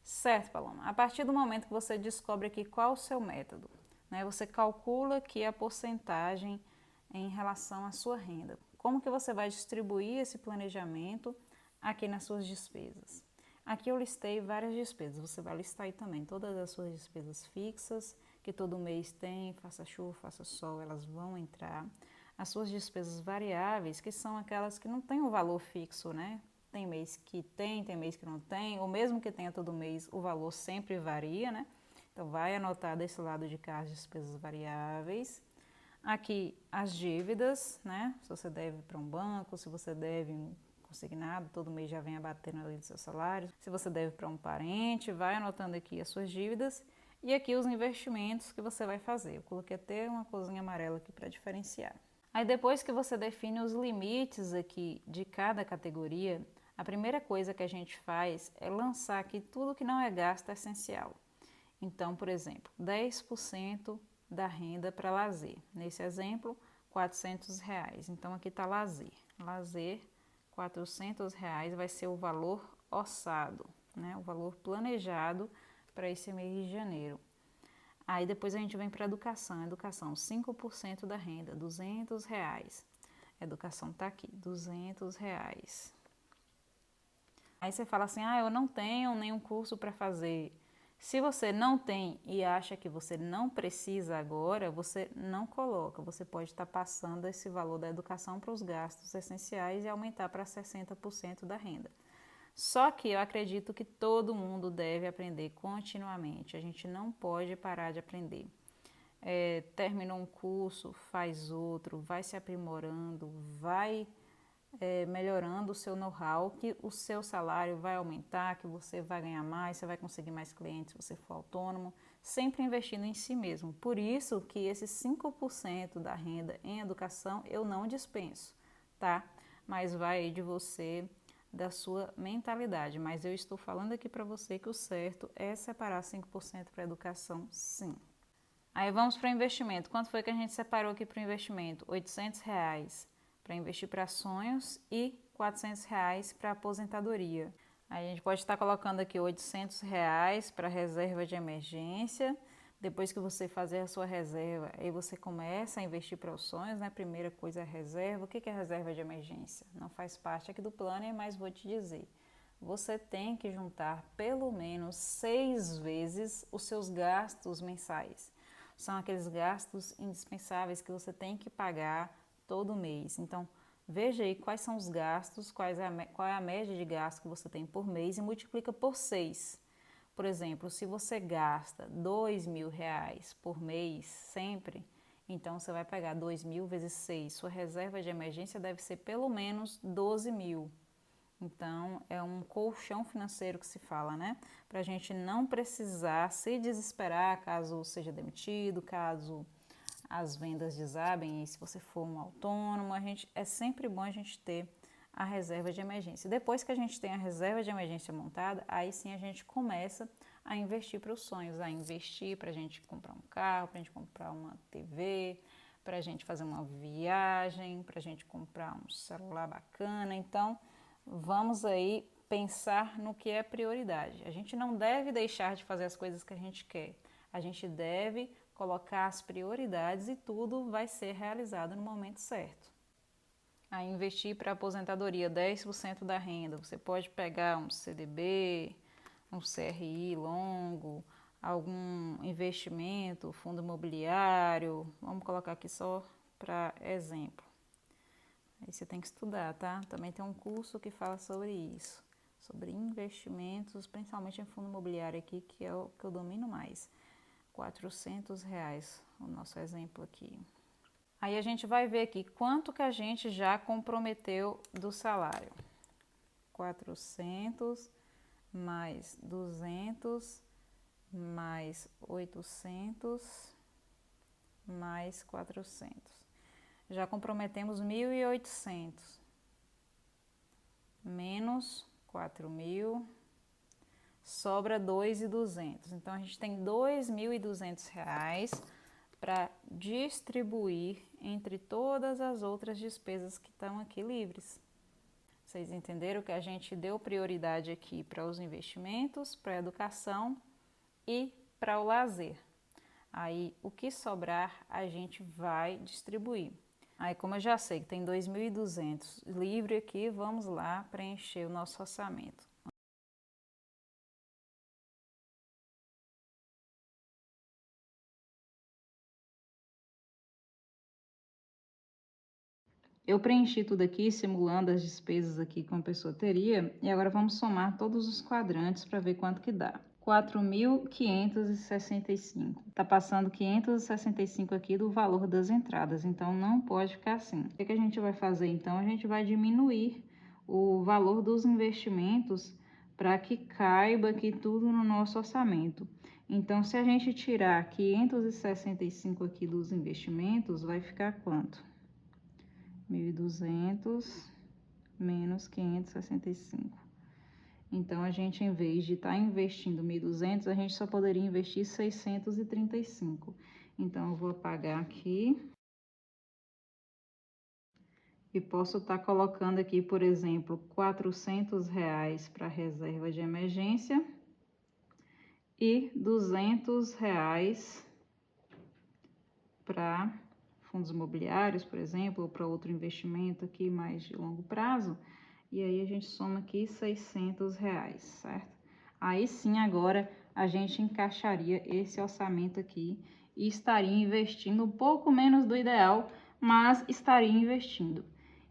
S1: Certo, Paloma? A partir do momento que você descobre aqui qual é o seu método, né? Você calcula aqui a porcentagem em relação à sua renda. Como que você vai distribuir esse planejamento aqui nas suas despesas? Aqui eu listei várias despesas, você vai listar aí também todas as suas despesas fixas, que todo mês tem, faça chuva, faça sol, elas vão entrar. As suas despesas variáveis, que são aquelas que não têm um valor fixo, né? Tem mês que tem mês que não tem, ou mesmo que tenha todo mês, o valor sempre varia, né? Então vai anotar desse lado de cá as despesas variáveis. Aqui as dívidas, né? Se você deve para um banco, se você deve consignado, todo mês já vem abatendo ali do seu salário. Se você deve para um parente, vai anotando aqui as suas dívidas e aqui os investimentos que você vai fazer. Eu coloquei até uma coisinha amarela aqui para diferenciar. Aí depois que você define os limites aqui de cada categoria, a primeira coisa que a gente faz é lançar aqui tudo que não é gasto essencial. Então, por exemplo, 10% da renda para lazer. Nesse exemplo, R$ 400. Então aqui está lazer. Lazer, R$ 400 vai ser o valor orçado, né? O valor planejado para esse mês de janeiro. Aí depois a gente vem para educação. Educação, 5% da renda, R$ 200. Educação está aqui, R$ 200. Aí você fala assim, eu não tenho nenhum curso para fazer. Se você não tem e acha que você não precisa agora, você não coloca. Você pode estar passando esse valor da educação para os gastos essenciais e aumentar para 60% da renda. Só que eu acredito que todo mundo deve aprender continuamente. A gente não pode parar de aprender. Terminou um curso, faz outro, vai se aprimorando, vai melhorando o seu know-how, que o seu salário vai aumentar, que você vai ganhar mais, você vai conseguir mais clientes se você for autônomo, sempre investindo em si mesmo. Por isso que esses 5% da renda em educação eu não dispenso, tá? Mas vai de você, da sua mentalidade. Mas eu estou falando aqui para você que o certo é separar 5% para educação, sim. Aí vamos para o investimento. Quanto foi que a gente separou aqui para o investimento? R$ 800 para investir para sonhos e R$ 400 para aposentadoria. Aí a gente pode estar colocando aqui R$ 800 para reserva de emergência. Depois que você fazer a sua reserva, aí você começa a investir para os sonhos, né? Primeira coisa é reserva. O que é reserva de emergência? Não faz parte aqui do planner, mas vou te dizer. Você tem que juntar pelo menos 6 vezes os seus gastos mensais. São aqueles gastos indispensáveis que você tem que pagar todo mês. Então, veja aí quais são os gastos, qual é a média de gasto que você tem por mês e multiplica por 6. Por exemplo, se você gasta R$ 2.000 por mês sempre, então você vai pegar 2.000 vezes 6. Sua reserva de emergência deve ser pelo menos 12.000. Então, é um colchão financeiro que se fala, né? Para a gente não precisar se desesperar caso seja demitido, caso as vendas desabem e se você for um autônomo, é sempre bom a gente ter a reserva de emergência. Depois que a gente tem a reserva de emergência montada, aí sim a gente começa a investir para os sonhos, a investir para a gente comprar um carro, para a gente comprar uma TV, para a gente fazer uma viagem, para a gente comprar um celular bacana. Então, vamos aí pensar no que é prioridade. A gente não deve deixar de fazer as coisas que a gente quer. A gente deve colocar as prioridades e tudo vai ser realizado no momento certo. A investir para aposentadoria 10% da renda. Você pode pegar um CDB, um CRI longo, algum investimento, fundo imobiliário. Vamos colocar aqui só para exemplo. Aí você tem que estudar, tá? Também tem um curso que fala sobre isso, sobre investimentos, principalmente em fundo imobiliário aqui, que é o que eu domino mais. R$ 400, o nosso exemplo aqui. Aí a gente vai ver aqui quanto que a gente já comprometeu do salário. 400 mais 200 mais 800 mais 400. Já comprometemos 1.800 menos 4.000, sobra 2.200. Então a gente tem R$ 2.200 para distribuir entre todas as outras despesas que estão aqui livres. Vocês entenderam que a gente deu prioridade aqui para os investimentos, para a educação e para o lazer. Aí o que sobrar a gente vai distribuir. Aí como eu já sei que tem 2.200 livre aqui, vamos lá preencher o nosso orçamento. Eu preenchi tudo aqui, simulando as despesas aqui que uma pessoa teria, e agora vamos somar todos os quadrantes para ver quanto que dá. 4.565. Tá passando 565 aqui do valor das entradas, então não pode ficar assim. O que a gente vai fazer então? A gente vai diminuir o valor dos investimentos para que caiba aqui tudo no nosso orçamento. Então, se a gente tirar 565 aqui dos investimentos, vai ficar quanto? 1.200 menos 565. Então, a gente, em vez de estar investindo 1.200, a gente só poderia investir 635. Então, eu vou apagar aqui. E posso estar colocando aqui, por exemplo, R$ 400 para reserva de emergência e R$ 200 para fundos imobiliários, por exemplo, ou para outro investimento aqui mais de longo prazo. E aí a gente soma aqui R$ 600, certo? Aí sim, agora a gente encaixaria esse orçamento aqui e estaria investindo um pouco menos do ideal, mas estaria investindo.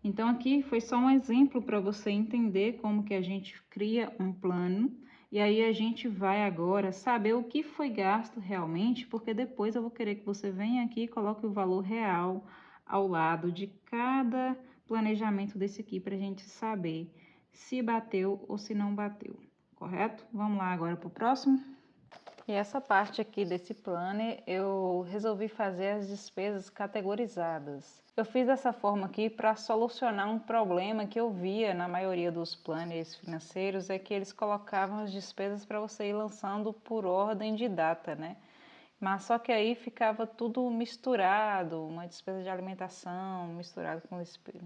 S1: Então aqui foi só um exemplo para você entender como que a gente cria um plano. E aí a gente vai agora saber o que foi gasto realmente, porque depois eu vou querer que você venha aqui e coloque o valor real ao lado de cada planejamento desse aqui para a gente saber se bateu ou se não bateu, correto? Vamos lá agora para o próximo. E essa parte aqui desse planner, eu resolvi fazer as despesas categorizadas. Eu fiz dessa forma aqui para solucionar um problema que eu via na maioria dos planners financeiros, é que eles colocavam as despesas para você ir lançando por ordem de data, né? Mas só que aí ficava tudo misturado, uma despesa de alimentação misturada com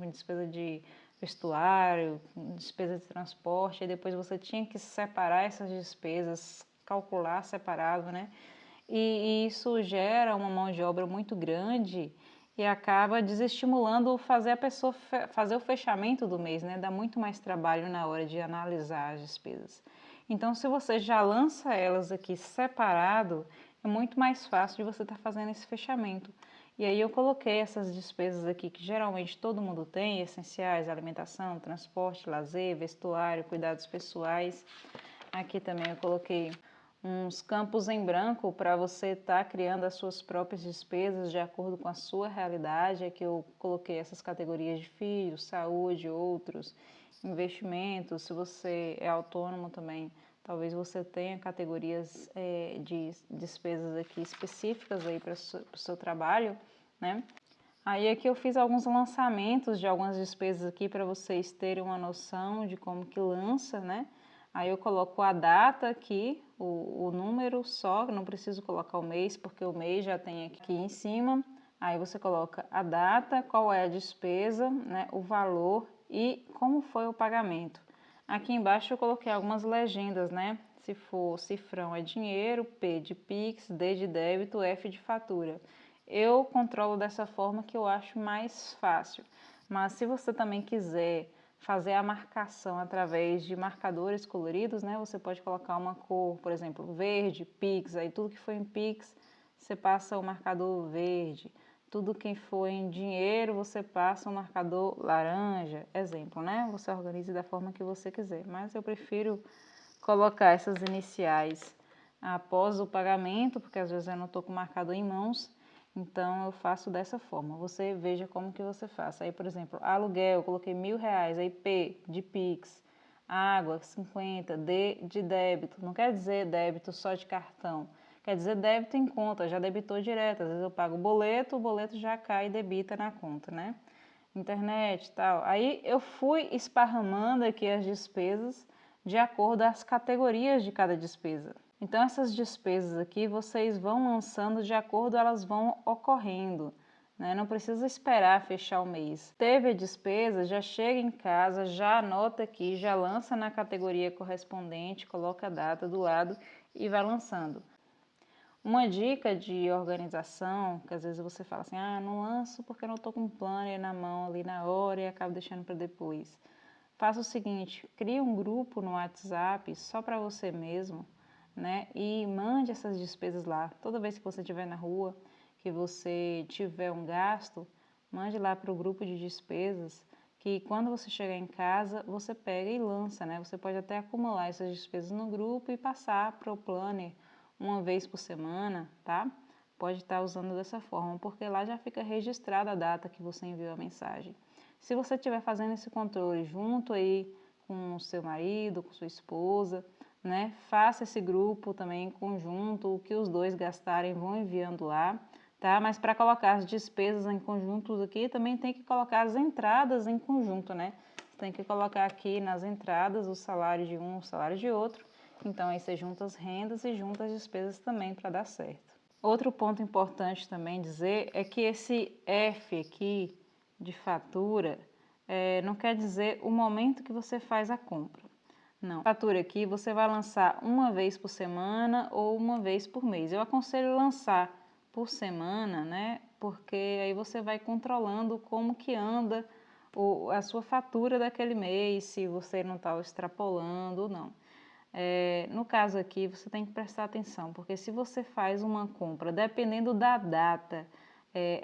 S1: despesa de vestuário, despesa de transporte, e depois você tinha que separar essas despesas, calcular separado, né? E isso gera uma mão de obra muito grande e acaba desestimulando fazer a pessoa fazer o fechamento do mês, né? Dá muito mais trabalho na hora de analisar as despesas. Então, se você já lança elas aqui separado, é muito mais fácil de você estar fazendo esse fechamento. E aí eu coloquei essas despesas aqui que geralmente todo mundo tem, essenciais, alimentação, transporte, lazer, vestuário, cuidados pessoais. Aqui também eu coloquei uns campos em branco para você estar criando as suas próprias despesas de acordo com a sua realidade. Aqui eu coloquei essas categorias de filhos, saúde, outros, investimentos. Se você é autônomo também, talvez você tenha categorias de despesas aqui específicas aí para o seu trabalho, né? Aí aqui eu fiz alguns lançamentos de algumas despesas aqui para vocês terem uma noção de como que lança, né? Aí eu coloco a data aqui, o número só, não preciso colocar o mês, porque o mês já tem aqui em cima. Aí você coloca a data, qual é a despesa, né, o valor e como foi o pagamento. Aqui embaixo eu coloquei algumas legendas, né? Se for cifrão é dinheiro, P de Pix, D de débito, F de fatura. Eu controlo dessa forma que eu acho mais fácil. Mas se você também quiser fazer a marcação através de marcadores coloridos, né? Você pode colocar uma cor, por exemplo, verde, Pix, aí tudo que for em Pix, você passa o marcador verde. Tudo que for em dinheiro, você passa o marcador laranja, exemplo, né? Você organiza da forma que você quiser, mas eu prefiro colocar essas iniciais após o pagamento, porque às vezes eu não estou com o marcador em mãos, então eu faço dessa forma. Você veja como que você faz. Aí, por exemplo, aluguel, eu coloquei R$ 1.000, aí P de Pix, água 50, D de débito. Não quer dizer débito só de cartão, quer dizer débito em conta, já debitou direto. Às vezes eu pago o boleto já cai e debita na conta, né? Internet e tal. Aí eu fui esparramando aqui as despesas de acordo às categorias de cada despesa. Então essas despesas aqui vocês vão lançando de acordo, elas vão ocorrendo, né? Não precisa esperar fechar o mês. Teve a despesa, já chega em casa, já anota aqui, já lança na categoria correspondente, coloca a data do lado e vai lançando. Uma dica de organização, que às vezes você fala assim, ah, não lanço porque eu não estou com um planner na mão ali na hora e acabo deixando para depois. Faça o seguinte, crie um grupo no WhatsApp só para você mesmo, né? E mande essas despesas lá. Toda vez que você estiver na rua, que você tiver um gasto, mande lá para o grupo de despesas, que quando você chegar em casa, você pega e lança, né? Você pode até acumular essas despesas no grupo e passar para o planner uma vez por semana, tá? Pode estar usando dessa forma, porque lá já fica registrada a data que você enviou a mensagem. Se você estiver fazendo esse controle junto aí com o seu marido, com sua esposa, né? Faça esse grupo também em conjunto, o que os dois gastarem vão enviando lá, tá? Mas para colocar as despesas em conjuntos aqui, também tem que colocar as entradas em conjunto, né? Tem que colocar aqui nas entradas o salário de um, o salário de outro. Então aí você junta as rendas e junta as despesas também para dar certo. Outro ponto importante também dizer é que esse F aqui de fatura não quer dizer o momento que você faz a compra. Não. A fatura aqui você vai lançar uma vez por semana ou uma vez por mês. Eu aconselho lançar por semana, né? Porque aí você vai controlando como que anda a sua fatura daquele mês, se você não está extrapolando ou não. No caso aqui, você tem que prestar atenção, porque se você faz uma compra, dependendo da data,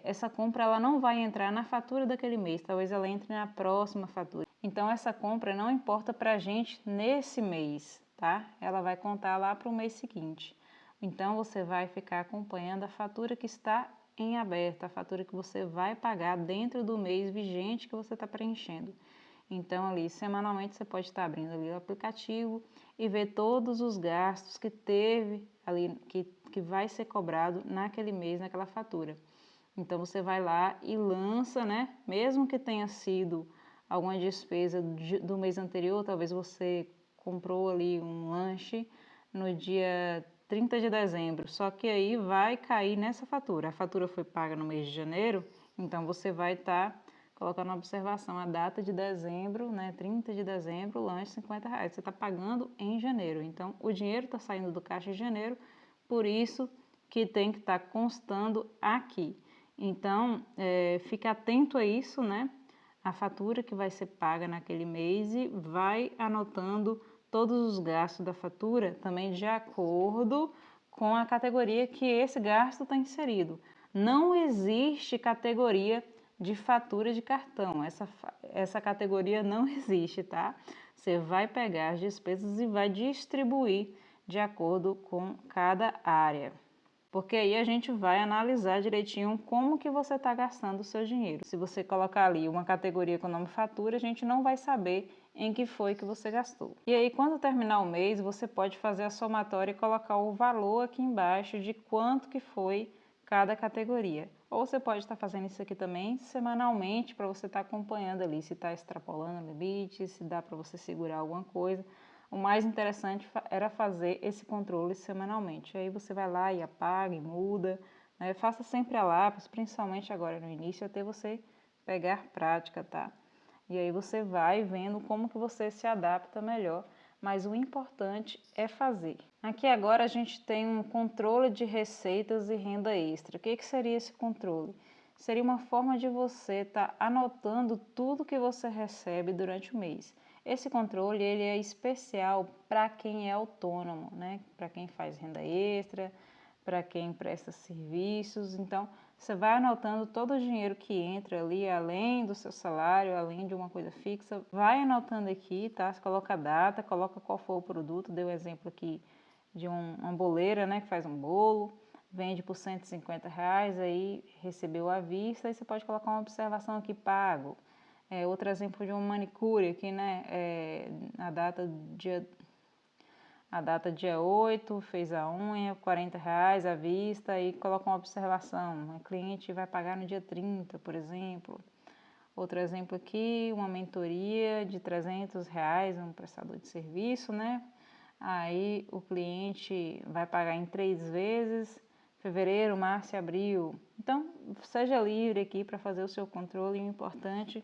S1: essa compra ela não vai entrar na fatura daquele mês, talvez ela entre na próxima fatura. Então, essa compra não importa para a gente nesse mês, tá? Ela vai contar lá para o mês seguinte. Então, você vai ficar acompanhando a fatura que está em aberto, a fatura que você vai pagar dentro do mês vigente que você está preenchendo. Então, ali, semanalmente, você pode estar abrindo ali o aplicativo e ver todos os gastos que teve ali, que vai ser cobrado naquele mês, naquela fatura. Então, você vai lá e lança, né? Mesmo que tenha sido alguma despesa do mês anterior, talvez você comprou ali um lanche no dia 30 de dezembro, só que aí vai cair nessa fatura. A fatura foi paga no mês de janeiro, então você vai estar colocando na observação a data de dezembro, né, 30 de dezembro, o lanche R$50. Você está pagando em janeiro, então o dinheiro está saindo do caixa de janeiro, por isso que tem que estar constando aqui. Então, fica atento a isso, né? A fatura que vai ser paga naquele mês e vai anotando todos os gastos da fatura também de acordo com a categoria que esse gasto está inserido. Não existe categoria de fatura de cartão, essa categoria não existe, tá? Você vai pegar as despesas e vai distribuir de acordo com cada área. Porque aí a gente vai analisar direitinho como que você está gastando o seu dinheiro. Se você colocar ali uma categoria com o nome fatura, a gente não vai saber em que foi que você gastou. E aí, quando terminar o mês, você pode fazer a somatória e colocar o valor aqui embaixo de quanto que foi cada categoria. Ou você pode estar fazendo isso aqui também semanalmente para você estar acompanhando ali se está extrapolando o limite, se dá para você segurar alguma coisa. O mais interessante era fazer esse controle semanalmente. Aí você vai lá e apaga e muda, né? Faça sempre a lápis, principalmente agora no início, até você pegar prática, tá? E aí você vai vendo como que você se adapta melhor, mas o importante é fazer. Aqui agora a gente tem um controle de receitas e renda extra. O que seria esse controle? Seria uma forma de você estar anotando tudo que você recebe durante o mês. Esse controle ele é especial para quem é autônomo, né? Para quem faz renda extra, para quem presta serviços. Então, você vai anotando todo o dinheiro que entra ali, além do seu salário, além de uma coisa fixa. Vai anotando aqui, tá? Você coloca a data, coloca qual for o produto. Dei um exemplo aqui de uma boleira, né? Que faz um bolo. Vende por R$150, aí recebeu à vista. Aí você pode colocar uma observação aqui, pago. Outro exemplo de uma manicure aqui, né? A data dia 8, fez a unha, R$40 à vista e coloca uma observação. O cliente vai pagar no dia 30, por exemplo. Outro exemplo aqui, uma mentoria de R$300, um prestador de serviço, né? Aí o cliente vai pagar em 3 vezes, fevereiro, março e abril. Então, seja livre aqui para fazer o seu controle. O importante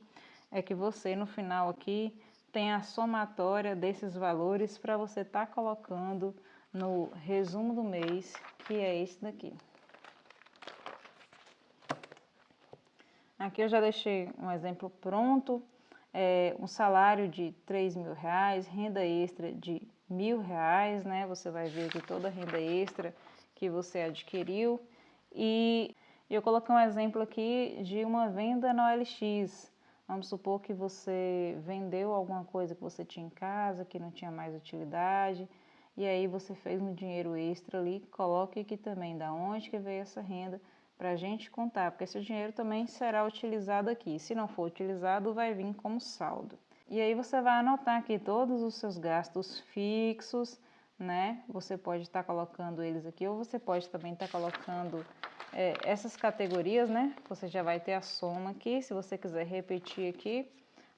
S1: é que você, no final aqui, tenha a somatória desses valores para você estar colocando no resumo do mês, que é esse daqui. Aqui eu já deixei um exemplo pronto, um salário de R$ 3.000, renda extra de R$ 1.000, né? Você vai ver aqui toda a renda extra que você adquiriu. E eu coloquei um exemplo aqui de uma venda na OLX. Vamos supor que você vendeu alguma coisa que você tinha em casa, que não tinha mais utilidade, e aí você fez um dinheiro extra ali. Coloque aqui também da onde que veio essa renda, para a gente contar, porque esse dinheiro também será utilizado aqui. Se não for utilizado, vai vir como saldo. E aí você vai anotar aqui todos os seus gastos fixos, né? Você pode estar colocando eles aqui, ou você pode também estar colocando essas categorias, né? Você já vai ter a soma aqui, se você quiser repetir aqui.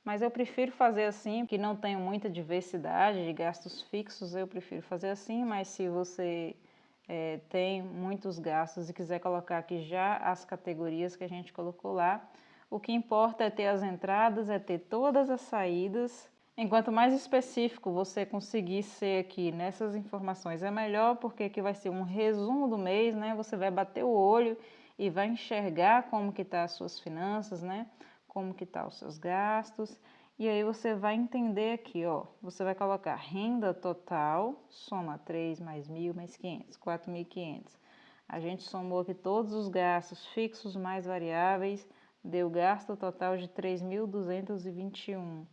S1: Mas eu prefiro fazer assim, porque não tenho muita diversidade de gastos fixos, eu prefiro fazer assim, mas se você tem muitos gastos e quiser colocar aqui já as categorias que a gente colocou lá, o que importa é ter as entradas, é ter todas as saídas. Enquanto mais específico você conseguir ser aqui nessas informações, é melhor, porque aqui vai ser um resumo do mês, né? Você vai bater o olho e vai enxergar como que tá as suas finanças, né? Como que tá os seus gastos. E aí você vai entender aqui, ó, você vai colocar renda total, soma 3 mais 1.000 mais 500, 4.500. A gente somou aqui todos os gastos fixos mais variáveis, deu gasto total de 3.221.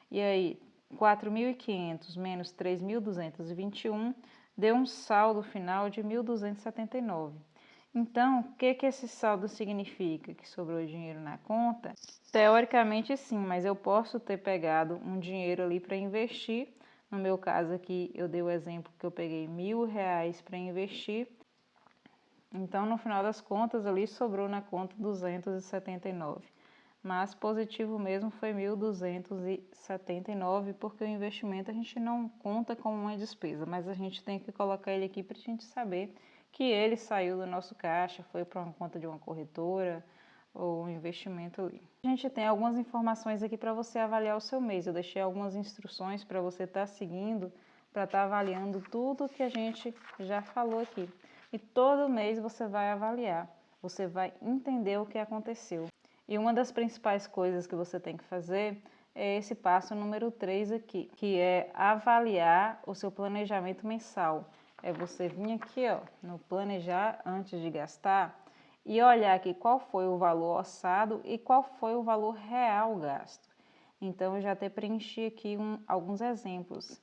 S1: E aí, 4.500 menos 3.221 deu um saldo final de 1.279. Então, o que esse saldo significa? Que sobrou dinheiro na conta? Teoricamente sim, mas eu posso ter pegado um dinheiro ali para investir. No meu caso aqui, eu dei o exemplo que eu peguei R$ 1.000 para investir. Então, no final das contas, ali sobrou na conta 279. Mas positivo mesmo foi 1.279, porque o investimento a gente não conta como uma despesa, mas a gente tem que colocar ele aqui para a gente saber que ele saiu do nosso caixa, foi para uma conta de uma corretora ou um investimento ali. A gente tem algumas informações aqui para você avaliar o seu mês. Eu deixei algumas instruções para você estar seguindo, para estar avaliando tudo que a gente já falou aqui. E todo mês você vai avaliar, você vai entender o que aconteceu. E uma das principais coisas que você tem que fazer é esse passo número 3 aqui, que é avaliar o seu planejamento mensal. É você vir aqui, ó, no planejar antes de gastar e olhar aqui qual foi o valor orçado e qual foi o valor real gasto. Então, eu já até preenchi aqui alguns exemplos.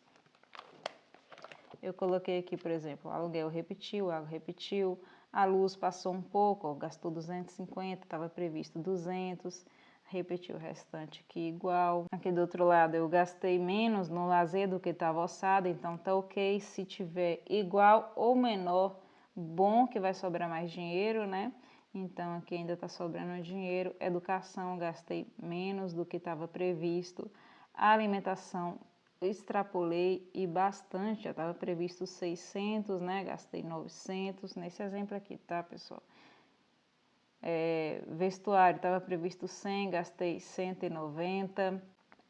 S1: Eu coloquei aqui, por exemplo, o aluguel repetiu, a água repetiu, a luz passou um pouco, ó, gastou 250, estava previsto 200, repetiu o restante aqui igual. Aqui do outro lado eu gastei menos no lazer do que estava orçado, então tá ok. Se tiver igual ou menor, bom que vai sobrar mais dinheiro, né? Então aqui ainda tá sobrando dinheiro. Educação, gastei menos do que estava previsto. A alimentação, extrapolei e bastante, já estava previsto 600, né? Gastei 900 nesse exemplo aqui, tá, pessoal? Vestuário estava previsto 100, gastei 190.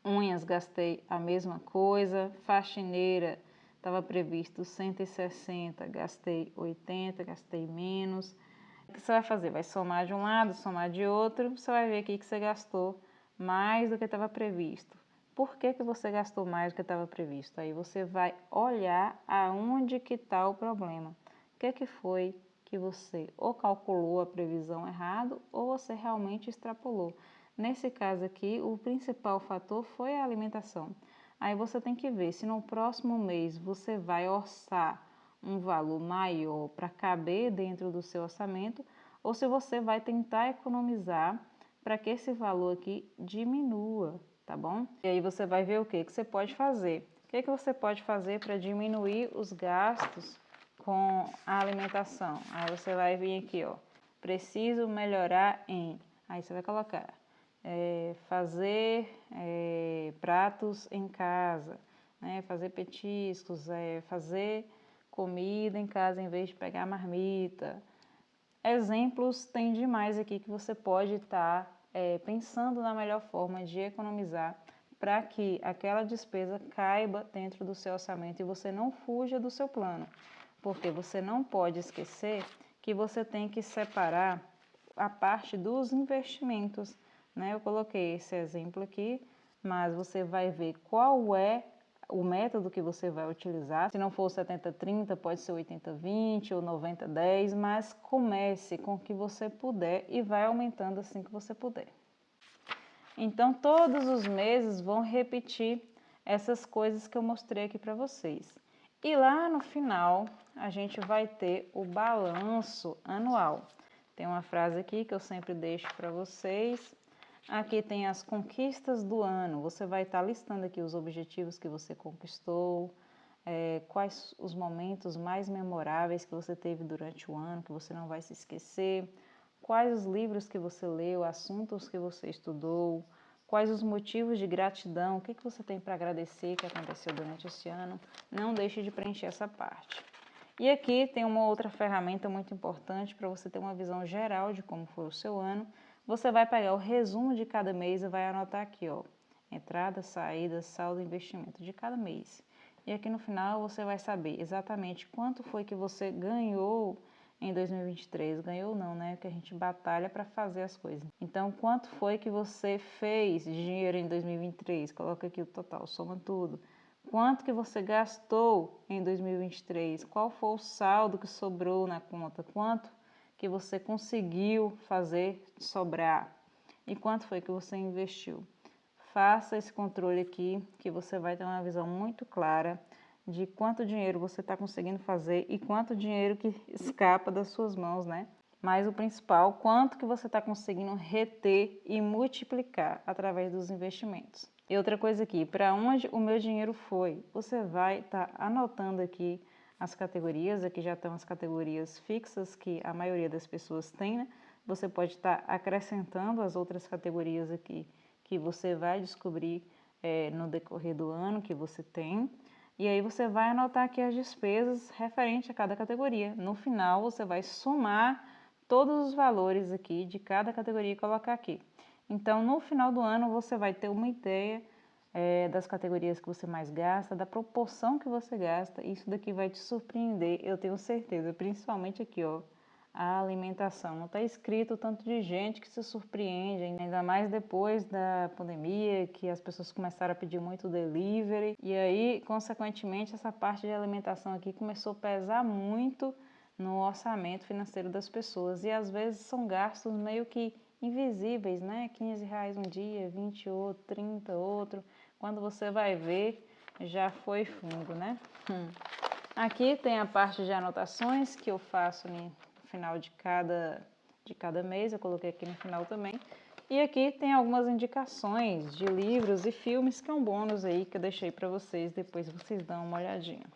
S1: Unhas, gastei a mesma coisa. Faxineira, estava previsto 160, gastei 80, gastei menos. O que você vai fazer? Vai somar de um lado, somar de outro, você vai ver aqui que você gastou mais do que estava previsto. Por que você gastou mais do que estava previsto? Aí você vai olhar aonde que está o problema. O que foi que você ou calculou a previsão errado ou você realmente extrapolou. Nesse caso aqui, o principal fator foi a alimentação. Aí você tem que ver se no próximo mês você vai orçar um valor maior para caber dentro do seu orçamento ou se você vai tentar economizar para que esse valor aqui diminua, tá bom? E aí você vai ver o que você pode fazer. O que você pode fazer para diminuir os gastos com a alimentação? Aí você vai vir aqui, ó, preciso melhorar em, aí você vai colocar fazer pratos em casa, né? Fazer petiscos, fazer comida em casa em vez de pegar marmita. Exemplos tem demais aqui que você pode estar pensando na melhor forma de economizar para que aquela despesa caiba dentro do seu orçamento e você não fuja do seu plano. porque você não pode esquecer que você tem que separar a parte dos investimentos, né? Eu coloquei esse exemplo aqui, mas você vai ver qual é o método que você vai utilizar. Se não for 70-30, pode ser 80-20 ou 90-10, mas comece com o que você puder e vai aumentando assim que você puder. Então, todos os meses vão repetir essas coisas que eu mostrei aqui para vocês. E lá no final, a gente vai ter o balanço anual. Tem uma frase aqui que eu sempre deixo para vocês. Aqui tem as conquistas do ano. Você vai estar listando aqui os objetivos que você conquistou, quais os momentos mais memoráveis que você teve durante o ano, que você não vai se esquecer, quais os livros que você leu, assuntos que você estudou, quais os motivos de gratidão, o que você tem para agradecer que aconteceu durante esse ano. Não deixe de preencher essa parte. E aqui tem uma outra ferramenta muito importante para você ter uma visão geral de como foi o seu ano. Você vai pegar o resumo de cada mês e vai anotar aqui, ó, entrada, saída, saldo, investimento de cada mês. E aqui no final você vai saber exatamente quanto foi que você ganhou em 2023. Ganhou não, né? Que a gente batalha para fazer as coisas. Então, quanto foi que você fez de dinheiro em 2023? Coloca aqui o total, soma tudo. Quanto que você gastou em 2023? Qual foi o saldo que sobrou na conta? Quanto que você conseguiu fazer sobrar? E quanto foi que você investiu? Faça esse controle aqui, que você vai ter uma visão muito clara de quanto dinheiro você está conseguindo fazer e quanto dinheiro que escapa das suas mãos, né? Mas o principal, quanto que você está conseguindo reter e multiplicar através dos investimentos. E outra coisa aqui, para onde o meu dinheiro foi? Você vai estar anotando aqui as categorias, aqui já estão as categorias fixas que a maioria das pessoas tem, né? Você pode estar acrescentando as outras categorias aqui que você vai descobrir no decorrer do ano que você tem. E aí você vai anotar aqui as despesas referente a cada categoria. No final você vai somar todos os valores aqui de cada categoria e colocar aqui. Então, no final do ano, você vai ter uma ideia das categorias que você mais gasta, da proporção que você gasta. Isso daqui vai te surpreender, eu tenho certeza, principalmente aqui, ó, a alimentação. Não está escrito o tanto de gente que se surpreende, ainda mais depois da pandemia, que as pessoas começaram a pedir muito delivery. E aí, consequentemente, essa parte de alimentação aqui começou a pesar muito no orçamento financeiro das pessoas. E às vezes são gastos meio que invisíveis, né? R$15 um dia, 20 outro, 30 outro. Quando você vai ver, já foi fundo, né? Aqui tem a parte de anotações que eu faço no final de cada mês. Eu coloquei aqui no final também. E aqui tem algumas indicações de livros e filmes que é um bônus aí que eu deixei para vocês. Depois vocês dão uma olhadinha.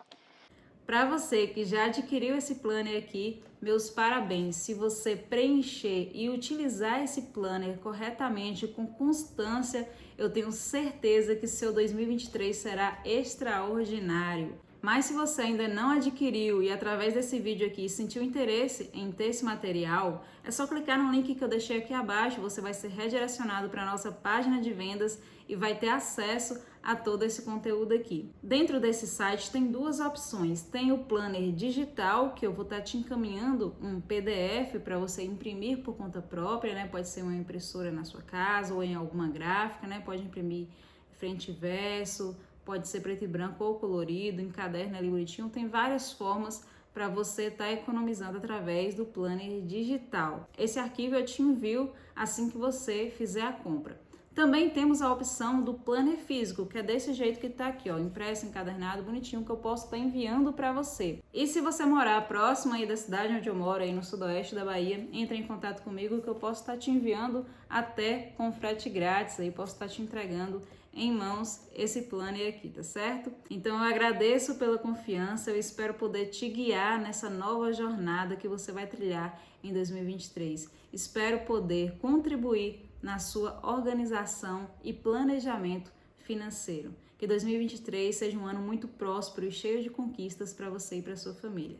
S1: Para você que já adquiriu esse planner aqui, meus parabéns. Se você preencher e utilizar esse planner corretamente, com constância, eu tenho certeza que seu 2023 será extraordinário. Mas se você ainda não adquiriu e através desse vídeo aqui sentiu interesse em ter esse material, é só clicar no link que eu deixei aqui abaixo, você vai ser redirecionado para a nossa página de vendas e vai ter acesso a todo esse conteúdo aqui. Dentro desse site tem duas opções, tem o planner digital, que eu vou estar te encaminhando um PDF para você imprimir por conta própria, né? Pode ser uma impressora na sua casa ou em alguma gráfica, né? Pode imprimir frente e verso, pode ser preto e branco ou colorido, em caderno ali bonitinho, tem várias formas para você estar economizando através do planner digital. Esse arquivo eu te envio assim que você fizer a compra. Também temos a opção do planner físico, que é desse jeito que está aqui, ó, impresso, encadernado, bonitinho, que eu posso estar enviando para você. E se você morar próximo aí da cidade onde eu moro, aí no sudoeste da Bahia, entre em contato comigo que eu posso estar te enviando até com frete grátis, aí posso estar te entregando em mãos esse planner aqui, tá certo? Então eu agradeço pela confiança, eu espero poder te guiar nessa nova jornada que você vai trilhar em 2023. Espero poder contribuir na sua organização e planejamento financeiro. Que 2023 seja um ano muito próspero e cheio de conquistas para você e para sua família.